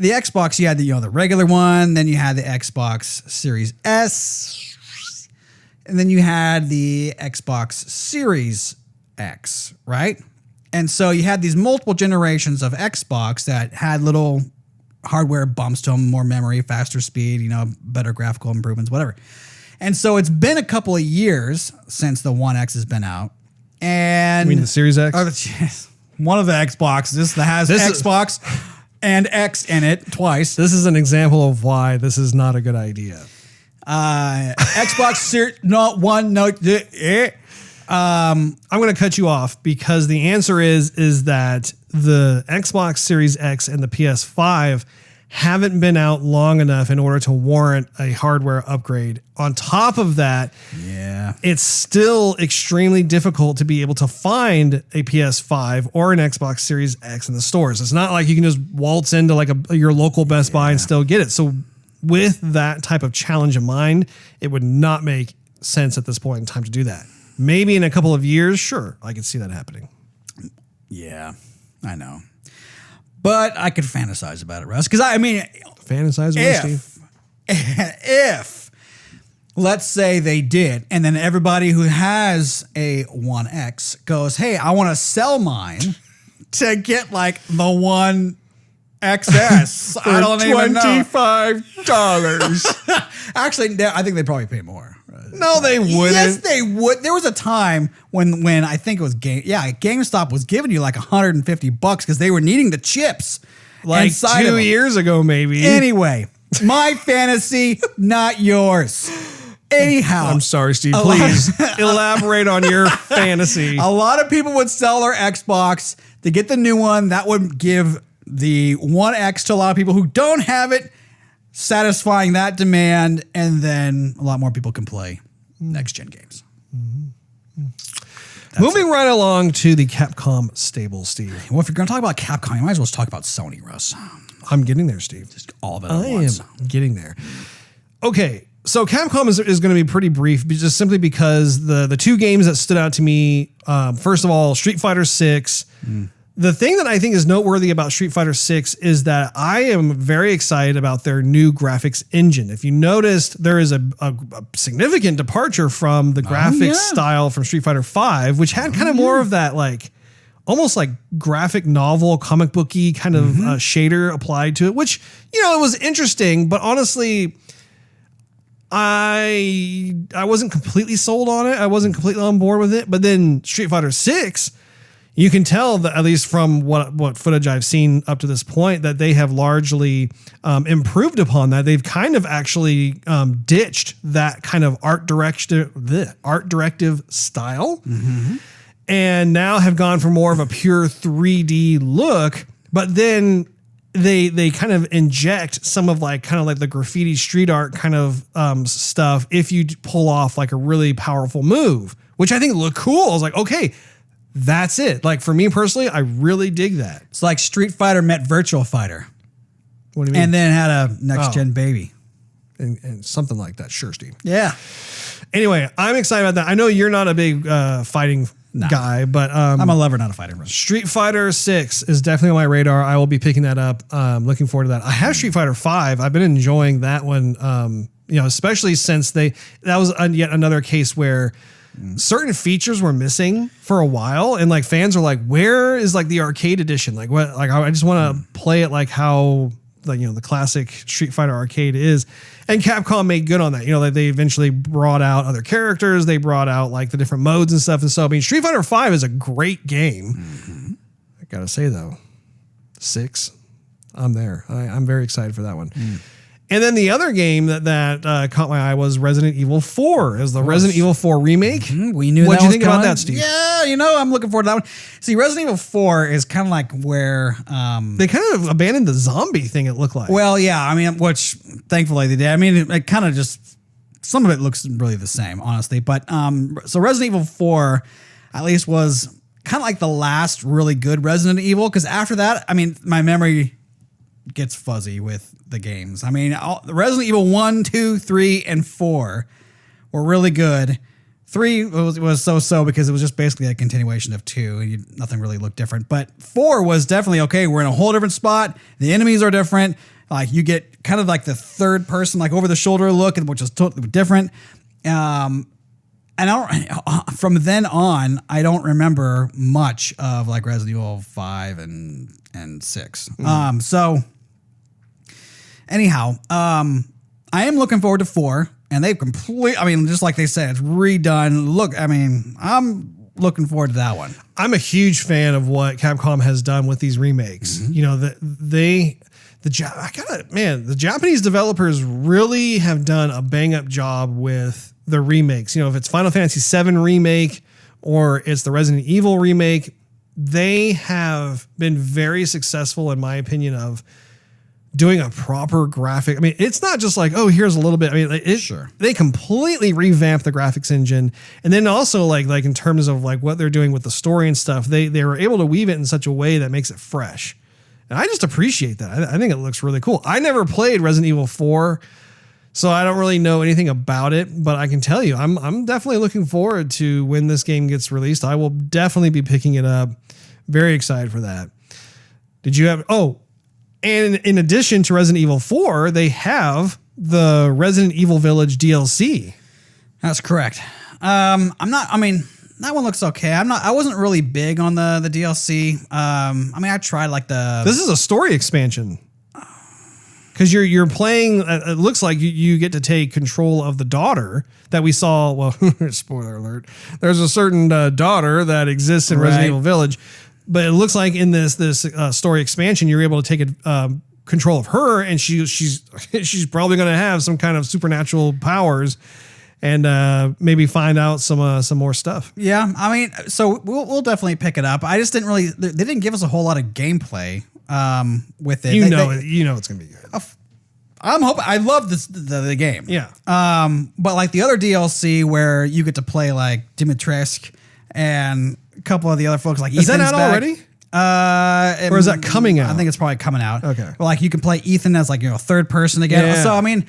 S2: Xbox, you had the regular one, then you had the Xbox Series S, and then you had the Xbox Series X, right? And so you had these multiple generations of Xbox that had little hardware bumps to them, more memory, faster speed, better graphical improvements, whatever. And so it's been a couple of years since the One X has been out. And
S1: you mean the Series X?
S2: One of the Xboxes that has Xbox and X in it twice.
S1: This is an example of why this is not a good idea.
S2: Xbox Series, not one, no.
S1: I'm going to cut you off because the answer is that the Xbox Series X and the PS5 haven't been out long enough in order to warrant a hardware upgrade. On top of that, it's still extremely difficult to be able to find a PS5 or an Xbox Series X in the stores. It's not like you can just waltz into like your local Best Buy and still get it. So with that type of challenge in mind, it would not make sense at this point in time to do that. Maybe in a couple of years, sure, I could see that happening.
S2: Yeah, I know. But I could fantasize about it, Russ. Because
S1: Fantasize about it, Steve?
S2: If, let's say they did, and then everybody who has a One X goes, hey, I want to sell mine to get like the One XS.
S1: For I don't even know. $25.
S2: Actually, I think they'd probably pay more.
S1: No, they wouldn't.
S2: Yes, they would. There was a time when I think it was GameStop was giving you like $150 because they were needing the chips.
S1: Like 2 years ago, maybe.
S2: Anyway, my fantasy, not yours. Anyhow.
S1: I'm sorry, Steve. Please elaborate on your fantasy.
S2: A lot of people would sell their Xbox to get the new one. That would give the One X to a lot of people who don't have it, satisfying that demand, and then a lot more people can play next-gen games.
S1: Moving right along to the Capcom stable, Steve.
S2: Well, if you're going to talk about Capcom, you might as well talk about Sony, Russ.
S1: I'm getting there, Steve.
S2: Just all of it at once.
S1: I am getting there. Okay, so Capcom is going to be pretty brief, just simply because the two games that stood out to me, first of all, Street Fighter VI. The thing that I think is noteworthy about Street Fighter VI is that I am very excited about their new graphics engine. If you noticed, there is a significant departure from the graphics style from Street Fighter V, which had kind of more of that like almost like graphic novel, comic booky kind of shader applied to it, which, it was interesting, but honestly, I wasn't completely sold on it. I wasn't completely on board with it. But then Street Fighter VI, you can tell that, at least from what footage I've seen up to this point, that they have largely improved upon that. They've kind of actually ditched that kind of art directive style, and now have gone for more of a pure 3D look. But then they kind of inject some of like the graffiti street art kind of stuff if you pull off like a really powerful move, which I think looked cool. I was like, okay, that's it. Like for me personally, I really dig that.
S2: It's like Street Fighter met Virtual Fighter.
S1: What do you mean?
S2: And then had a next gen baby.
S1: and something like that. Sure, Steve.
S2: Yeah.
S1: Anyway, I'm excited about that. I know you're not a big fighting guy, but
S2: I'm a lover, not a fighter.
S1: Street Fighter 6 is definitely on my radar. I will be picking that up. Looking forward to that. I have Street Fighter 5. I've been enjoying that one. Especially since that was yet another case where certain features were missing for a while, and like fans are like, "Where is like the arcade edition? Like what? Like I just want to play it like how the classic Street Fighter arcade is." And Capcom made good on that. They eventually brought out other characters. They brought out like the different modes and stuff. And so, I mean, Street Fighter 5 is a great game. Mm-hmm. I gotta say though, 6, I'm there. I'm very excited for that one. And then the other game that caught my eye was Resident Evil 4. Is the Resident Evil 4 remake?
S2: Mm-hmm. We knew.
S1: What do you think about that, Steve?
S2: Yeah, I'm looking forward to that one. See, Resident Evil 4 is kind of like where
S1: they kind of abandoned the zombie thing. It looked like.
S2: Well, yeah, I mean, which thankfully they did. I mean, it kind of just some of it looks really the same, honestly. But so Resident Evil 4 at least was kind of like the last really good Resident Evil, because after that, I mean, my memory gets fuzzy with the games. I mean, Resident Evil 1, 2, 3, and 4 were really good. 3 was so-so because it was just basically a continuation of 2 and nothing really looked different. But 4 was definitely okay. We're in a whole different spot. The enemies are different. Like you get kind of like the third person, like over the shoulder look, which is totally different. And from then on, I don't remember much of like Resident Evil 5 and 6. So anyhow, I am looking forward to 4, and they've just like they said, it's redone. Look, I mean, I'm looking forward to that one.
S1: I'm a huge fan of what Capcom has done with these remakes. Mm-hmm. The Japanese developers really have done a bang up job with the remakes. If it's Final Fantasy VII remake or it's the Resident Evil remake, they have been very successful, in my opinion, of doing a proper graphic. I mean, it's not just like, oh, here's a little bit. I mean,
S2: sure.
S1: They completely revamped the graphics engine. And then also like in terms of like what they're doing with the story and stuff, they were able to weave it in such a way that makes it fresh. And I just appreciate that. I think it looks really cool. I never played Resident Evil 4, so I don't really know anything about it, but I can tell you, I'm definitely looking forward to when this game gets released. I will definitely be picking it up. Very excited for that. Did you have, and in addition to Resident Evil 4, they have the Resident Evil Village DLC.
S2: That's correct. That one looks okay. I wasn't really big on the DLC. I tried like
S1: This is a story expansion. Because you're playing, it looks like you get to take control of the daughter that we saw. Well, spoiler alert. There's a certain daughter that exists in Resident Evil Village. But it looks like in this story expansion, you're able to take control of her, and she's probably going to have some kind of supernatural powers, and maybe find out some more stuff.
S2: Yeah, I mean, so we'll definitely pick it up. I just didn't really. They didn't give us a whole lot of gameplay with it.
S1: You know it's going to be good.
S2: I'm hoping. I love the game.
S1: Yeah.
S2: But like the other DLC where you get to play like Dimitrescu and a couple of the other folks, like
S1: is that out already? Or is that coming out?
S2: I think it's probably coming out.
S1: Okay.
S2: Well, like you can play Ethan as like third person again.
S1: Yeah.
S2: So I mean,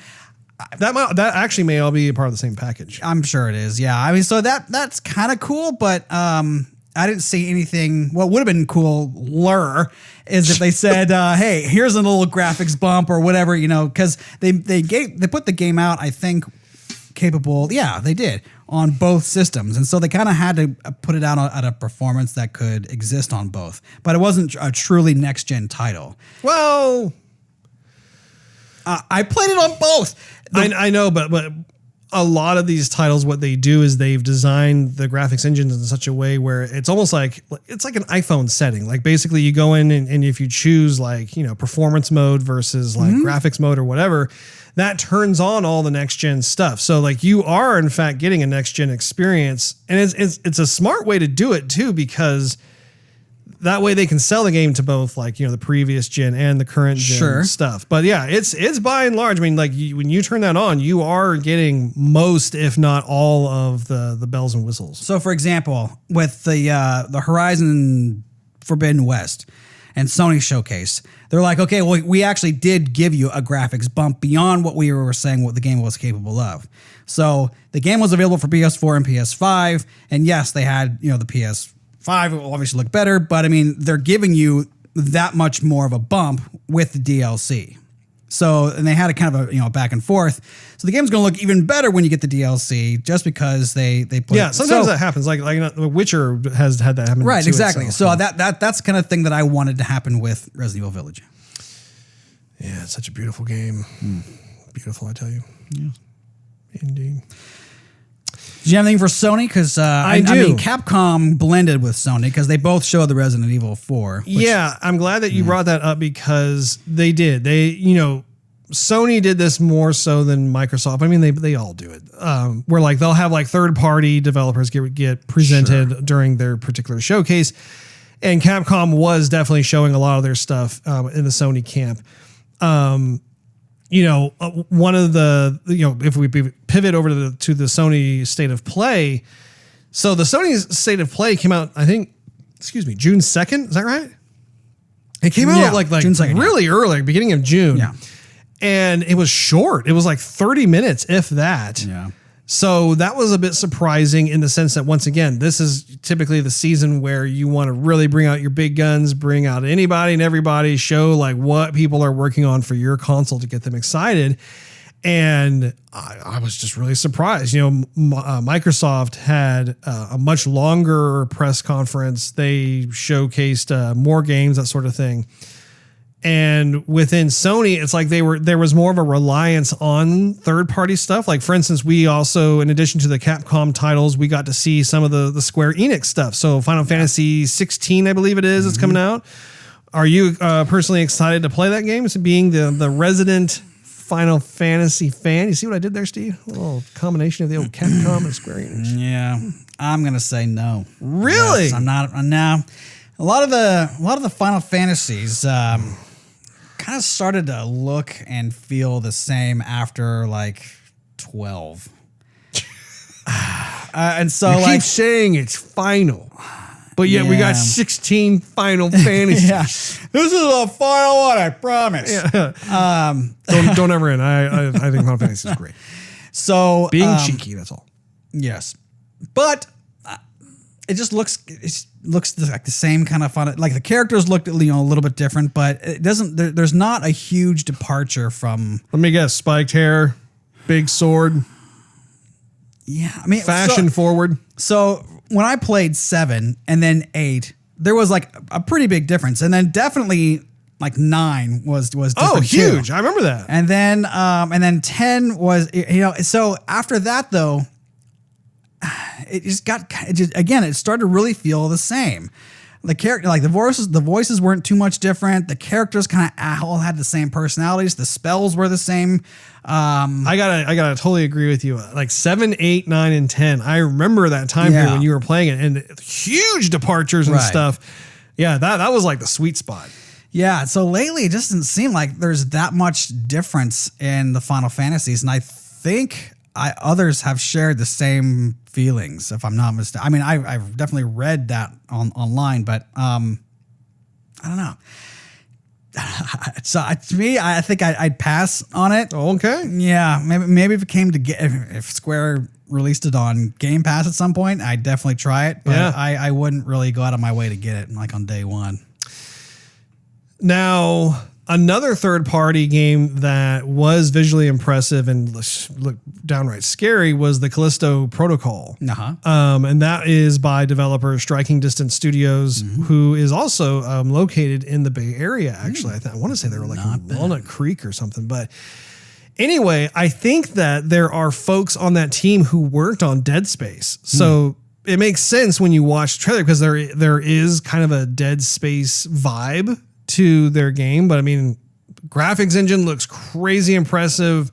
S1: that actually may all be a part of the same package.
S2: I'm sure it is. Yeah. I mean, so that's kind of cool, but I didn't see anything. What would have been cooler is if they said, "Hey, here's a little graphics bump or whatever," because they put the game out, I think, capable. Yeah, they did on both systems, and so they kind of had to put it out at a performance that could exist on both. But it wasn't a truly next gen title.
S1: Well,
S2: I played it on both.
S1: I know, but a lot of these titles, what they do is they've designed the graphics engines in such a way where it's almost like it's like an iPhone setting. Like basically you go in and if you choose like, performance mode versus like graphics mode or whatever, that turns on all the next gen stuff. So like you are in fact getting a next gen experience, and it's a smart way to do it too, because that way they can sell the game to both like, the previous gen and the current gen stuff. But yeah, it's by and large, I mean, like when you turn that on, you are getting most, if not all of the bells and whistles.
S2: So for example, with the Horizon Forbidden West, and Sony showcase. They're like, okay, well, we actually did give you a graphics bump beyond what we were saying what the game was capable of. So the game was available for PS4 and PS5, and yes, they had, the PS5 will obviously look better, but I mean, they're giving you that much more of a bump with the DLC. So, and they had a kind of a back and forth. So the game's going to look even better when you get the DLC, just because they put.
S1: Yeah, sometimes that happens. Like The Witcher has had that happen.
S2: Right,
S1: to
S2: exactly.
S1: itself.
S2: So that's the kind of thing that I wanted to happen with Resident Evil Village.
S1: Yeah, it's such a beautiful game. Beautiful, I tell you.
S2: Yeah,
S1: indeed.
S2: Do you have anything for Sony? Because I mean, Capcom blended with Sony because they both showed the Resident Evil 4.
S1: Yeah, I'm glad that you brought that up because they did. Sony did this more so than Microsoft. I mean, they all do it. Where like they'll have like third-party developers get presented during their particular showcase, and Capcom was definitely showing a lot of their stuff in the Sony camp. One of the, if we pivot over to the Sony State of Play, so the Sony State of Play came out, I think, June 2nd. Is that right? It came out like
S2: June 2nd,
S1: really early, beginning of June.
S2: Yeah.
S1: And it was short. It was like 30 minutes, if that.
S2: Yeah.
S1: So that was a bit surprising in the sense that, once again, this is typically the season where you want to really bring out your big guns, bring out anybody and everybody, show like what people are working on for your console to get them excited. And I was just really surprised. Microsoft had a much longer press conference. They showcased more games, that sort of thing. And within Sony, it's like there was more of a reliance on third-party stuff. Like, for instance, we also, in addition to the Capcom titles, we got to see some of the Square Enix stuff. So Final Fantasy 16, I believe it is, it's coming out. Are you personally excited to play that game? So being the resident Final Fantasy fan. You see what I did there, Steve? A little combination of the old Capcom and Square Enix.
S2: Yeah, I'm going to say no.
S1: Really?
S2: Yes, I'm not. Now, a lot of the Final Fantasies kind of started to look and feel the same after like 12. And so
S1: you keep saying it's final, but yet we got 16 Final Fantasies.
S2: Yeah. This is the final one, I promise.
S1: Yeah. Don't ever end. I think Final Fantasy is great.
S2: So
S1: being cheeky, that's all.
S2: Yes, but it just looks like the same kind of fun. Like the characters looked a little bit different, but it doesn't. There's not a huge departure from.
S1: Let me guess: spiked hair, big sword.
S2: Yeah, I mean,
S1: fashion forward.
S2: So when I played 7 and then 8, there was like a pretty big difference, and then definitely like 9 was different
S1: huge.
S2: too.
S1: I remember that.
S2: And then 10 was So after that though, it started to really feel the same. The character, like the voices weren't too much different. The characters kind of all had the same personalities. The spells were the same.
S1: I gotta totally agree with you. Like 7, 8, 9, and 10. I remember that time period when you were playing it, and huge departures and stuff. Yeah, that was like the sweet spot.
S2: Yeah. So lately, it just doesn't seem like there's that much difference in the Final Fantasies, and I think others have shared the same feelings, if I'm not mistaken. I mean, I've definitely read that online, but I don't know. So to me, I think I'd pass on it.
S1: Okay.
S2: Yeah, maybe if it came to if Square released it on Game Pass at some point, I'd definitely try it. But I wouldn't really go out of my way to get it like on day one.
S1: Now, another third-party game that was visually impressive and looked downright scary was the Callisto Protocol. And that is by developer Striking Distance Studios, who is also located in the Bay Area, actually. I want to say they were like in Walnut Creek or something. But anyway, I think that there are folks on that team who worked on Dead Space. So it makes sense when you watch the trailer, because there is kind of a Dead Space vibe to their game. But I mean, graphics engine looks crazy impressive.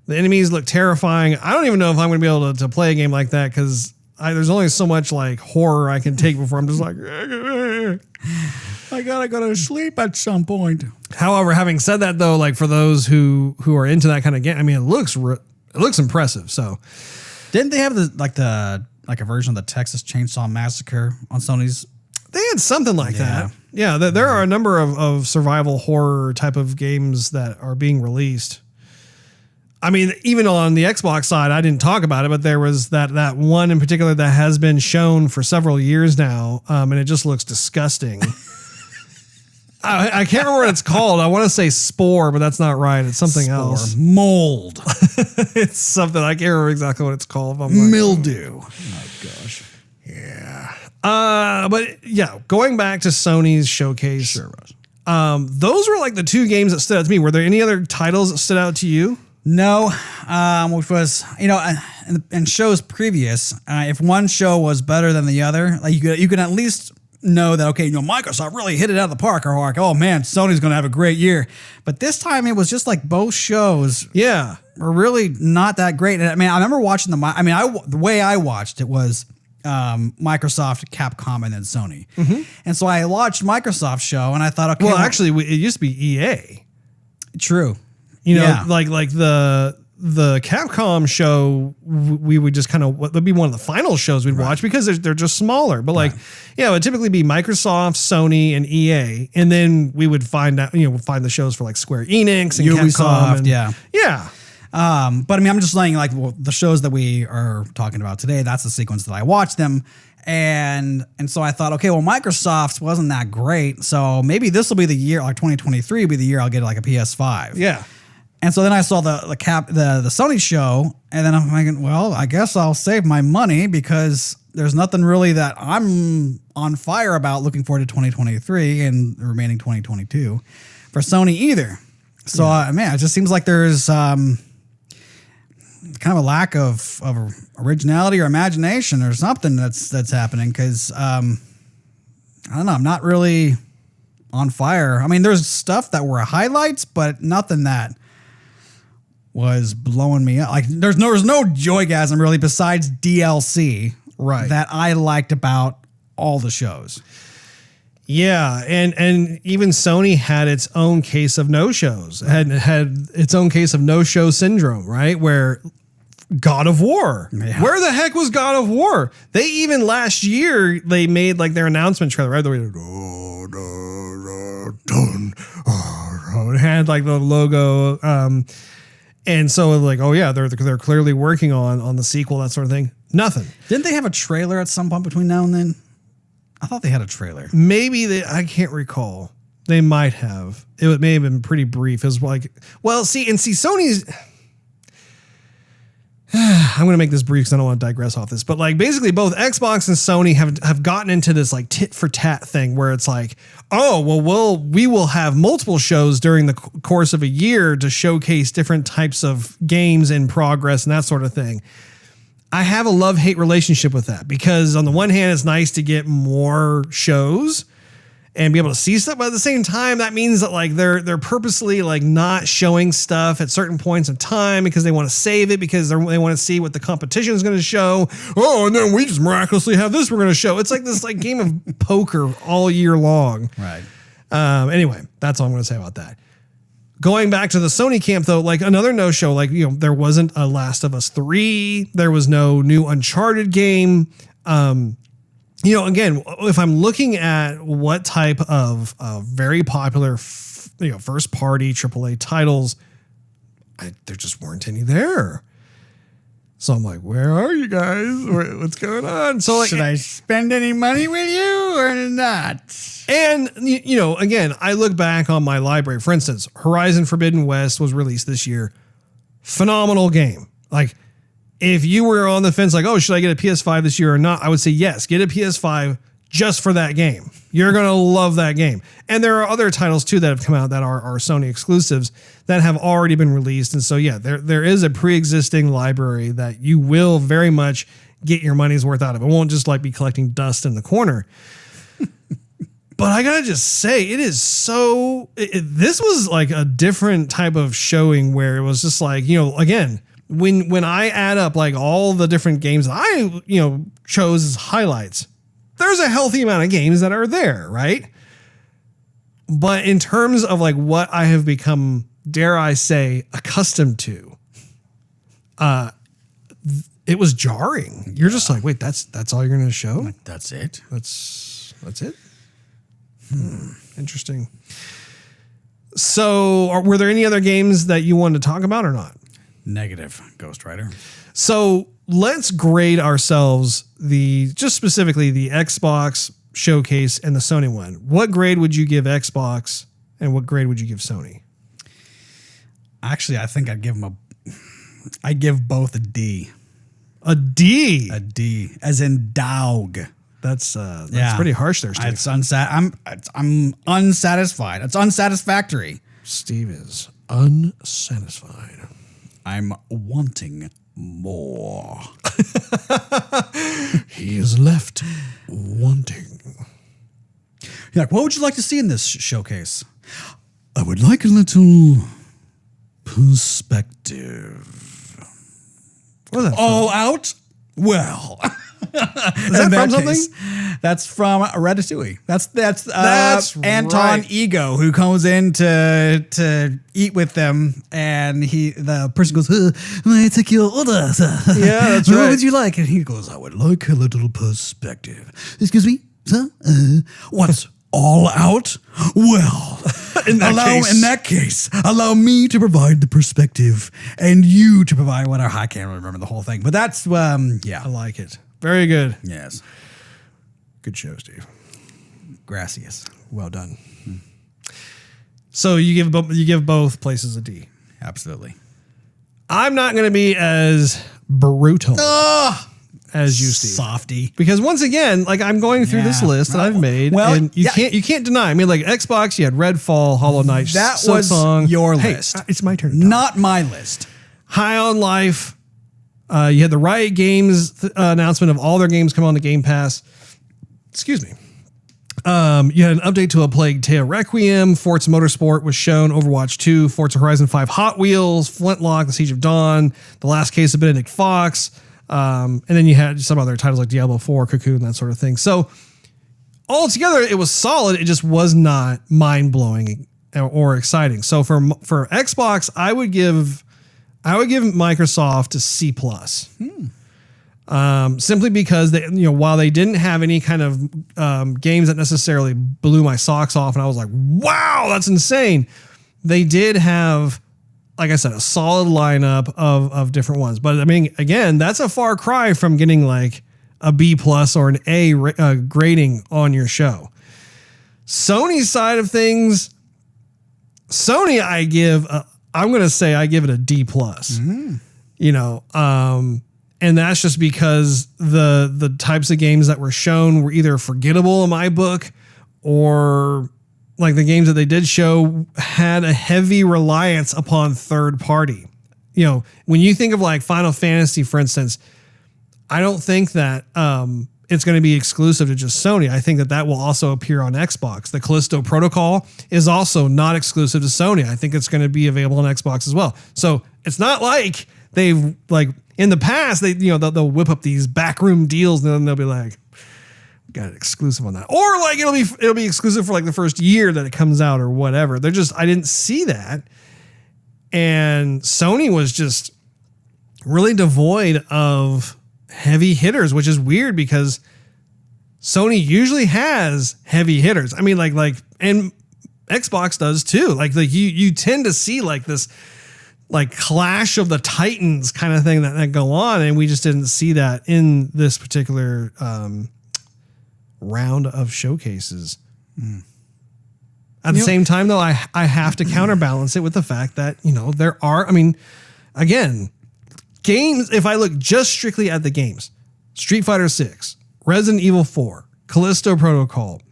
S1: The enemies look terrifying. I don't even know if I'm going to be able to play a game like that, because there's only so much like horror I can take before I'm just like, I gotta go to sleep at some point. However, having said that though, like for those who are into that kind of game, I mean, it looks impressive. So
S2: didn't they have a version of the Texas Chainsaw Massacre on Sony's
S1: They had something like that. Yeah, there are a number of survival horror type of games that are being released. I mean, even on the Xbox side, I didn't talk about it, but there was that one in particular that has been shown for several years now, and it just looks disgusting. I can't remember what it's called. I want to say Spore, but that's not right. It's something else.
S2: Mold.
S1: It's something. I can't remember exactly what it's called.
S2: Mildew. Oh, gosh.
S1: Yeah. But yeah, going back to Sony's showcase.
S2: Sure was.
S1: Those were like the two games that stood out to me. Were there any other titles that stood out to you?
S2: No, which was, in shows previous, if one show was better than the other, like you could at least know that, okay, Microsoft really hit it out of the park, or like, oh man, Sony's going to have a great year. But this time it was just like both shows were really not that great. And I mean, I remember watching the way I watched it was Microsoft, Capcom, and then Sony. Mm-hmm. And so I watched Microsoft's show and I thought, okay.
S1: Well, actually, it used to be EA.
S2: True.
S1: Like the Capcom show, we would just kind of, that'd be one of the final shows we'd watch because they're just smaller. But it would typically be Microsoft, Sony, and EA. And then we would find out, find the shows for like Square Enix and
S2: Ubisoft.
S1: Capcom.
S2: Yeah. But I mean, I'm just saying, like, the shows that we are talking about today, that's the sequence that I watched them. And so I thought, okay, well, Microsoft's wasn't that great. So maybe this will be the year, like 2023 will be the year I'll get like a PS5.
S1: Yeah.
S2: And so then I saw the Sony show, and then I'm thinking, well, I guess I'll save my money because there's nothing really that I'm on fire about looking forward to 2023 and the remaining 2022 for Sony either. So, it just seems like there's kind of a lack of originality or imagination or something that's happening because, I don't know, I'm not really on fire. I mean, there's stuff that were highlights, but nothing that was blowing me up. Like there's no Joygasm really besides DLC that I liked about all the shows.
S1: Yeah, and even Sony had its own case of no-shows. Had its own case of no-show syndrome, right? Where God of War. Yeah. Where the heck was God of War? They even last year they made like their announcement trailer, right? It had like the logo and so like, oh yeah, they're clearly working on the sequel, that sort of thing. Nothing.
S2: Didn't they have a trailer at some point between now and then? I thought they had a trailer.
S1: Maybe I can't recall. They might have. It may have been pretty brief. It was like, well, see Sony's. I'm going to make this brief because I don't want to digress off this, but like basically both Xbox and Sony have gotten into this like tit for tat thing where it's like, oh, well, we will have multiple shows during the course of a year to showcase different types of games in progress and that sort of thing. I have a love-hate relationship with that because on the one hand, it's nice to get more shows and be able to see stuff, but at the same time, that means that like they're purposely like not showing stuff at certain points in time because they want to save it because they want to see what the competition is going to show. Oh, and then we just miraculously have this we're going to show. It's like this like game of poker all year long.
S2: Right.
S1: Anyway, that's all I'm going to say about that. Going back to the Sony camp, though, like another no-show, like, there wasn't a Last of Us 3. There was no new Uncharted game. Again, if I'm looking at what type of very popular, first-party AAA titles, there just weren't any there. So I'm like, where are you guys? What's going on? So like,
S2: should I spend any money with you or not?
S1: And, again, I look back on my library. For instance, Horizon Forbidden West was released this year. Phenomenal game. Like, if you were on the fence, like, oh, should I get a PS5 this year or not? I would say yes, get a PS5 just for that game. You're going to love that game. And there are other titles, too, that have come out that are Sony exclusives that have already been released. And so, yeah, there is a pre-existing library that you will very much get your money's worth out of. It won't just like be collecting dust in the corner. But I gotta just say, it is so. This was like a different type of showing where it was just like, again, when I add up like all the different games that I chose as highlights, there's a healthy amount of games that are there, right? But in terms of like what I have become, dare I say, accustomed to, it was jarring. You're just like, wait, that's all you're going to show?
S2: That's it?
S1: That's it? Interesting. So, were there any other games that you wanted to talk about or not?
S2: Negative, Ghost Rider.
S1: So let's grade ourselves just specifically the Xbox showcase and the Sony one. What grade would you give Xbox and what grade would you give Sony?
S2: Actually, I think I'd give both a D.
S1: A D?
S2: A D, as in dog.
S1: That's pretty harsh there, Steve.
S2: I'm unsatisfied. It's unsatisfactory.
S1: Steve is unsatisfied.
S2: I'm wanting more.
S1: He is left wanting.
S2: You're like, what would you like to see in this showcase? I would like a little perspective.
S1: What is that?
S2: All out? Well.
S1: Is that from something?
S2: That's from Ratatouille. That's Anton
S1: right.
S2: Ego, who comes in to eat with them, and the person goes, "May I take your order?"
S1: Yeah, that's right.
S2: What would you like? And he goes, "I would like a little perspective." Excuse me, sir. What's all out? Well, in that case, allow me to provide the perspective, and you to provide whatever. I can't remember the whole thing, but that's
S1: I like it. Very good.
S2: Yes.
S1: Good show, Steve.
S2: Gracias.
S1: Well done. So you give both places a D.
S2: Absolutely.
S1: I'm not going to be as brutal as you, Steve.
S2: Softy.
S1: Because once again, like I'm going through this list that I've made, and you can't deny. I mean, like Xbox, you had Redfall, Hollow Knight,
S2: that
S1: Silksong.
S2: was your list.
S1: It's my turn. To talk.
S2: Not my list.
S1: High on Life. You had the Riot Games announcement of all their games come on the Game Pass. Excuse me. You had an update to A Plague Tale Requiem. Forza Motorsport was shown. Overwatch 2. Forza Horizon 5 Hot Wheels. Flintlock. The Siege of Dawn. The Last Case of Benedict Fox. And then you had some other titles like Diablo 4, Cocoon, that sort of thing. So altogether, it was solid. It just was not mind-blowing or exciting. So for Xbox, I would give Microsoft a C+. Simply because they, while they didn't have any kind of games that necessarily blew my socks off, and I was like, wow, that's insane. They did have, like I said, a solid lineup of different ones. But I mean, again, that's a far cry from getting like a B+ or an A grading on your show. Sony's side of things, Sony, I'm going to say I give it a D+. And that's just because the types of games that were shown were either forgettable in my book, or like the games that they did show had a heavy reliance upon third party. When you think of like Final Fantasy, for instance, I don't think that it's going to be exclusive to just Sony. I think that will also appear on Xbox. The Callisto Protocol is also not exclusive to Sony. I think it's going to be available on Xbox as well. So it's not like they've like in the past, they'll whip up these backroom deals and then they'll be like, got it exclusive on that. Or like it'll be exclusive for like the first year that it comes out or whatever. I didn't see that. And Sony was just really devoid of heavy hitters, which is weird because Sony usually has heavy hitters. I mean, like, and Xbox does too. Like you tend to see like this, like Clash of the Titans kind of thing that go on. And we just didn't see that in this particular, round of showcases. At the same time though, I have to counterbalance it with the fact that, there are, I mean, again, games, if I look just strictly at the games, Street Fighter 6, Resident Evil 4, Callisto Protocol,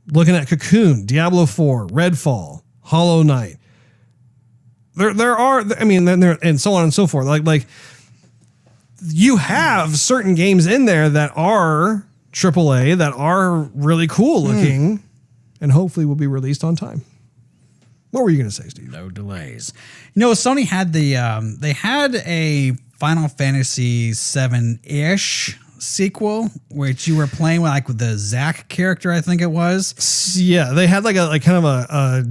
S1: looking at Cocoon, Diablo 4, Redfall, Hollow Knight. There are, I mean, and so on and so forth. Like you have certain games in there that are AAA, that are really cool looking, and hopefully will be released on time. What were you going to say, Steve?
S2: No delays. Sony had they had a Final Fantasy VII-ish sequel, which you were playing with the Zack character, I think it was.
S1: Yeah, they had like kind of a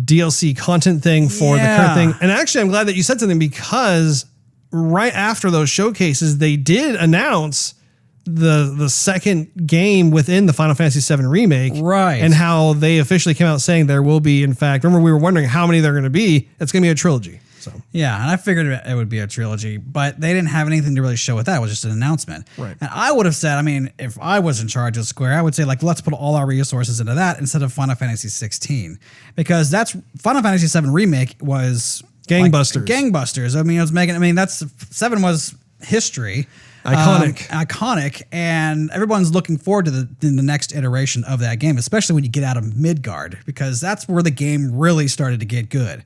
S1: DLC content thing for the current thing. And actually, I'm glad that you said something because right after those showcases, they did announce the second game within the Final Fantasy VII remake.
S2: Right.
S1: And how they officially came out saying there will be, in fact, remember we were wondering how many there are going to be. It's going to be a trilogy. So
S2: yeah, and I figured it would be a trilogy, but they didn't have anything to really show with that. It was just an announcement.
S1: Right.
S2: And I would have said, I mean, if I was in charge of Square, I would say, like, let's put all our resources into that instead of Final Fantasy 16. Because that's Final Fantasy VII remake was
S1: gangbusters.
S2: Gangbusters. I mean, it was making, I mean, that's 7 was history. Iconic, and everyone's looking forward to the next iteration of that game, especially when you get out of Midgard, because that's where the game really started to get good.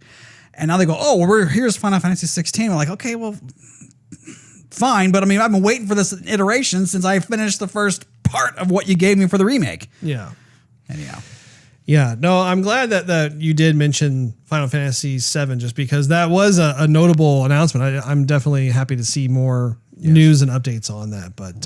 S2: And now they go, oh, well, here's Final Fantasy 16. We're like, okay, well, fine, but I mean, I've been waiting for this iteration since I finished the first part of what you gave me for the remake.
S1: Yeah.
S2: Anyhow.
S1: Yeah, no, I'm glad that you did mention Final Fantasy VII, just because that was a notable announcement. I'm definitely happy to see more news and updates on that. But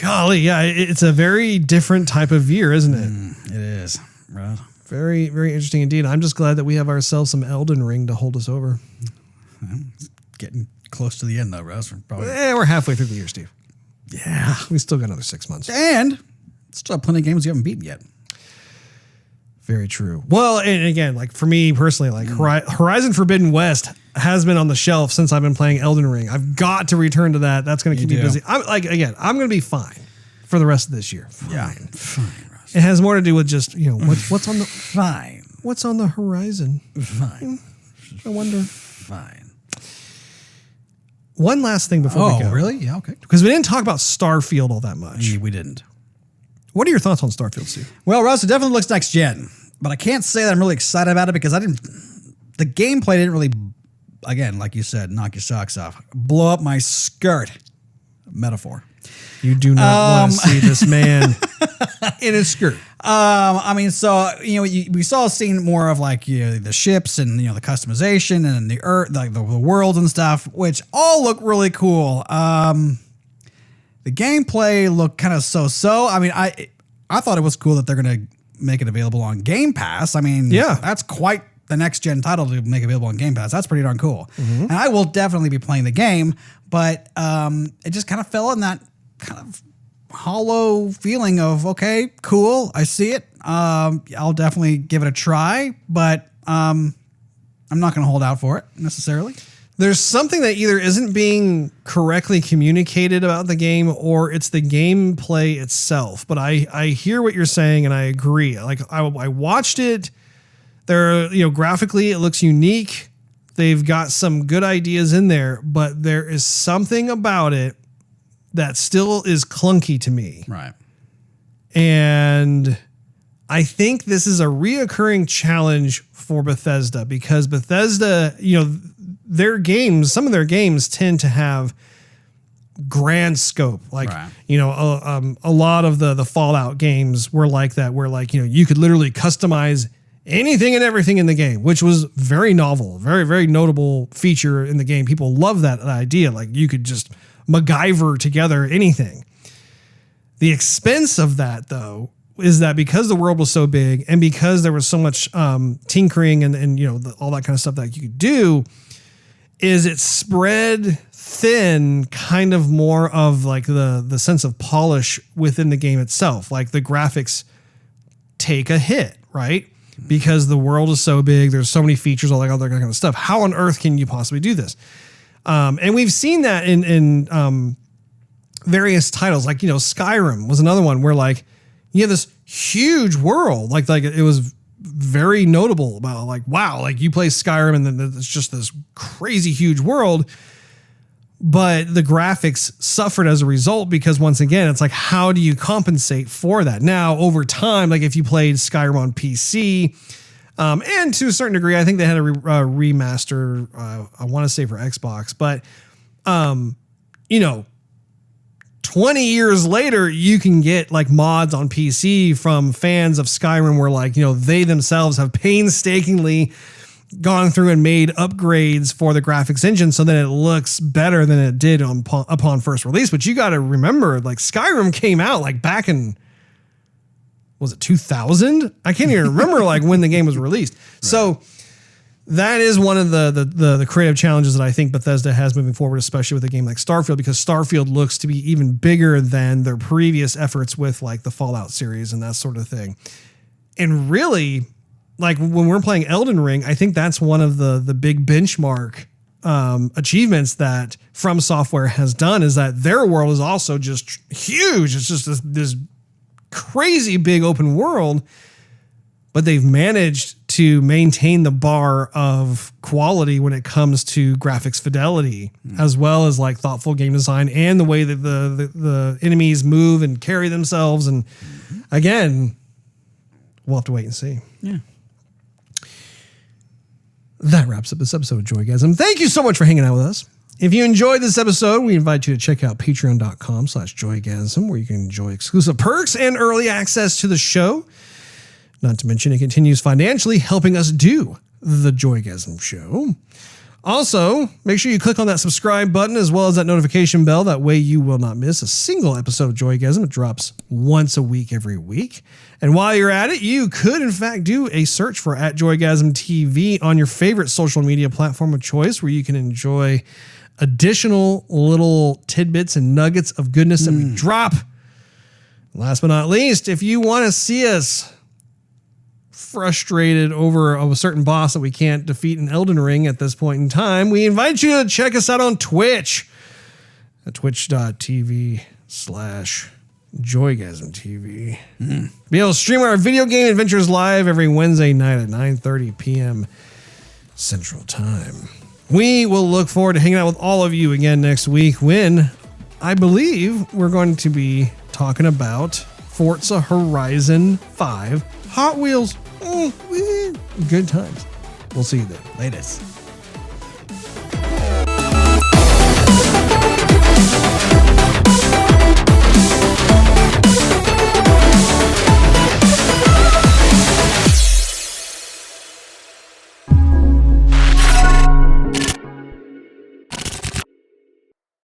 S1: golly, yeah, it's a very different type of year, isn't it?
S2: It is, right?
S1: Very, very interesting indeed. I'm just glad that we have ourselves some Elden Ring to hold us over.
S2: It's getting close to the end, though, Russ.
S1: We're halfway through the year, Steve.
S2: Yeah.
S1: We still got another 6 months.
S2: And still have plenty of games you haven't beaten yet.
S1: Very true. Well, and again, like for me personally, like Horizon Forbidden West has been on the shelf since I've been playing Elden Ring. I've got to return to that. That's going to keep me busy. I'm going to be fine for the rest of this year. Fine.
S2: Yeah. Fine, Russ.
S1: It has more to do with just, what's on the
S2: fine.
S1: What's on the horizon?
S2: Fine.
S1: I wonder.
S2: Fine.
S1: One last thing before we go.
S2: Oh, really? Yeah, okay.
S1: Because we didn't talk about Starfield all that much.
S2: We didn't.
S1: What are your thoughts on Starfield, Steve?
S2: Well, Russ, it definitely looks next gen, but I can't say that I'm really excited about it because the gameplay didn't really, again, like you said, knock your socks off, blow up my skirt. Metaphor.
S1: You do not want to see this man in his skirt.
S2: I mean, so, we saw a scene more of like, the ships and, the customization and the earth, like the worlds and stuff, which all look really cool. The gameplay looked kind of so-so. I mean, I thought it was cool that they're going to make it available on Game Pass. I mean,
S1: yeah,
S2: that's quite the next gen title to make available on Game Pass. That's pretty darn cool. Mm-hmm. And I will definitely be playing the game, but it just kind of fell in that kind of hollow feeling of, okay, cool, I see it. I'll definitely give it a try, but I'm not going to hold out for it necessarily.
S1: There's something that either isn't being correctly communicated about the game or it's the gameplay itself. But I hear what you're saying and I agree. Like I watched it. Graphically it looks unique. They've got some good ideas in there, but there is something about it that still is clunky to me.
S2: Right.
S1: And I think this is a reoccurring challenge for Bethesda because Bethesda, some of their games tend to have grand scope. Like,
S2: right.
S1: A lot of the Fallout games were like that, where you could literally customize anything and everything in the game, which was very novel, very, very notable feature in the game. People love that idea. Like you could just MacGyver together anything. The expense of that though, is that because the world was so big and because there was so much tinkering and all that kind of stuff that you could do, is it spread thin kind of more of like the sense of polish within the game itself. Like the graphics take a hit, right? Because the world is so big, there's so many features, all that other kind of stuff. How on earth can you possibly do this? And we've seen that in various titles, like Skyrim was another one where like you have this huge world, like it was very notable about like, wow, like you play Skyrim and then it's just this crazy huge world, but the graphics suffered as a result because once again, it's like, how do you compensate for that? Now over time, like if you played Skyrim on PC, and to a certain degree, I think they had a remaster, I want to say for Xbox, but 20 years later, you can get like mods on PC from fans of Skyrim where like, they themselves have painstakingly gone through and made upgrades for the graphics engine so that it looks better than it did upon first release. But you got to remember, like Skyrim came out like back in, was it 2000? I can't even remember like when the game was released. Right. So that is one of the creative challenges that I think Bethesda has moving forward, especially with a game like Starfield, because Starfield looks to be even bigger than their previous efforts with like the Fallout series and that sort of thing. And really, like when we're playing Elden Ring, I think that's one of the big benchmark achievements that From Software has done, is that their world is also just huge. It's just this crazy big open world, but they've managed to maintain the bar of quality when it comes to graphics fidelity, as well as like thoughtful game design and the way that the enemies move and carry themselves. And again, we'll have to wait and see.
S2: Yeah.
S1: That wraps up this episode of Joygasm. Thank you so much for hanging out with us. If you enjoyed this episode, we invite you to check out patreon.com/Joygasm, where you can enjoy exclusive perks and early access to the show. Not to mention, it continues financially helping us do the Joygasm show. Also, make sure you click on that subscribe button as well as that notification bell. That way you will not miss a single episode of Joygasm. It drops once a week every week. And while you're at it, you could, in fact, do a search for @Joygasm TV on your favorite social media platform of choice, where you can enjoy additional little tidbits and nuggets of goodness that we drop. Last but not least, if you want to see us frustrated over a certain boss that we can't defeat in Elden Ring at this point in time, we invite you to check us out on Twitch at twitch.tv/Joygasm TV. Be able to stream our video game adventures live every Wednesday night at 9:30 p.m. Central Time. We will look forward to hanging out with all of you again next week, when I believe we're going to be talking about Forza Horizon 5 Hot Wheels. Good times. We'll see you then.
S2: Latest.